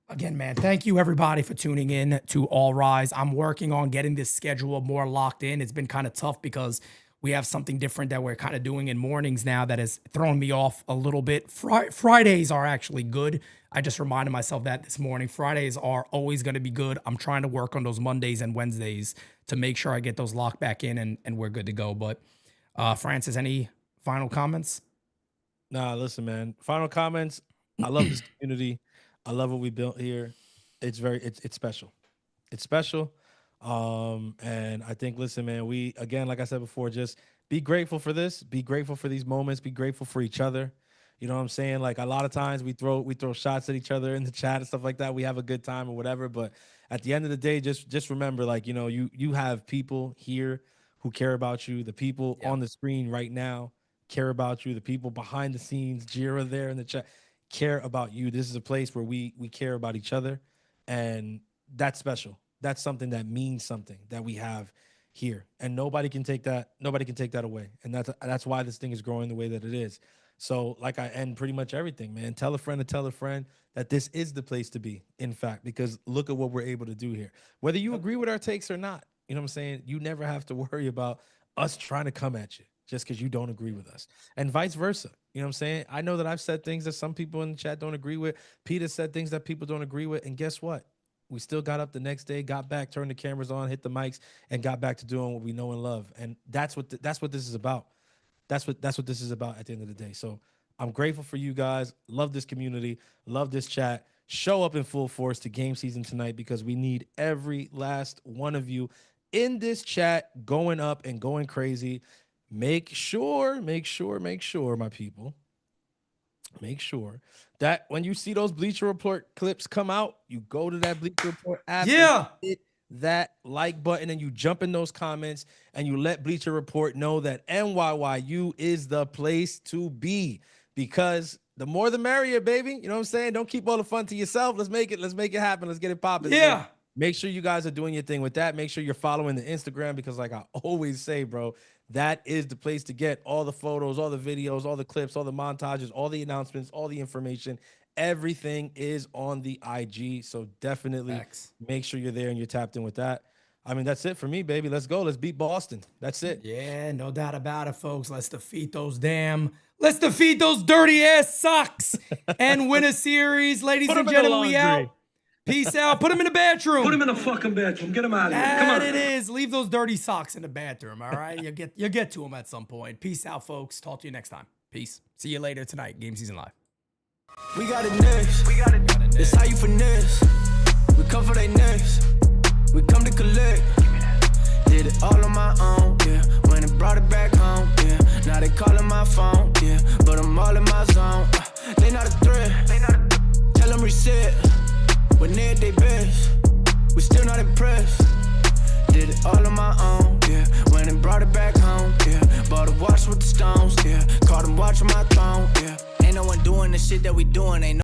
again, man, thank you everybody for tuning in to All Rise. I'm working on getting this schedule more locked in. It's been kind of tough because we have something different that we're kind of doing in mornings now that has thrown me off a little bit. Fridays are actually good. I just reminded myself that this morning. Fridays are always going to be good. I'm trying to work on those Mondays and Wednesdays to make sure I get those locked back in and we're good to go. But Francis, any final comments? Nah, listen, man. Final comments. I love this community. I love what we built here. It's special. It's special. And I think, listen, man, we, again, like I said before, just be grateful for this, be grateful for these moments, be grateful for each other. You know what I'm saying? Like, a lot of times we throw shots at each other in the chat and stuff like that. We have a good time or whatever. But at the end of the day, just remember, like, you have people here who care about you. The people on the screen right now care about you. The people behind the scenes, Jira there in the chat, care about you. This is a place where we care about each other. And that's special. That's something that means something that we have here, and nobody can take that away. And that's why this thing is growing the way that it is. So like I end pretty much everything, man. Tell a friend to tell a friend that this is the place to be, in fact, because look at what we're able to do here. Whether you agree with our takes or not, you know what I'm saying? You never have to worry about us trying to come at you just because you don't agree with us, and vice versa. You know what I'm saying? I know that I've said things that some people in the chat don't agree with. Peter said things that people don't agree with. And guess what? We still got up the next day, got back, turned the cameras on, hit the mics, and got back to doing what we know and love. And that's what this is about. That's what this is about at the end of the day. So I'm grateful for you guys. Love this community. Love this chat. Show up in full force to game season tonight because we need every last one of you in this chat going up and going crazy. Make sure, my people, make sure that when you see those Bleacher Report clips come out, you go to that Bleacher Report app. Yeah. Hit that like button and you jump in those comments and you let Bleacher Report know that NYYU is the place to be, because the more the merrier, baby. You know what I'm saying? Don't keep all the fun to yourself. Let's make it happen. Let's get it popping. Yeah. So make sure you guys are doing your thing with that. Make sure you're following the Instagram, because like I always say, bro, that is the place to get all the photos, all the videos, all the clips, all the montages, all the announcements, all the information. Everything is on the IG. So definitely make sure you're there and you're tapped in with that. I mean, that's it for me, baby. Let's go. Let's beat Boston. That's it. Yeah, no doubt about it, folks. Let's defeat those dirty ass Sox and win a series. Ladies and gentlemen, we out. Peace out. Put him in the bathroom. Put him in the fucking bathroom. Get him out of here. Come on. It is. Leave those dirty socks in the bathroom, all right? You'll get to them at some point. Peace out, folks. Talk to you next time. Peace. See you later tonight. Game Season Live. We got it next. It's how you finesse. We come for they next. We come to collect. Did it all on my own, yeah. When it brought it back home, yeah. Now they calling my phone, yeah. But I'm all in my zone. They not a threat. Tell them reset. When they're at their best, we still not impressed. Did it all on my own, yeah. When it brought it back home, yeah. Bought a watch with the stones, yeah. Caught them watching my throne, yeah. Ain't no one doing the shit that we doing, ain't no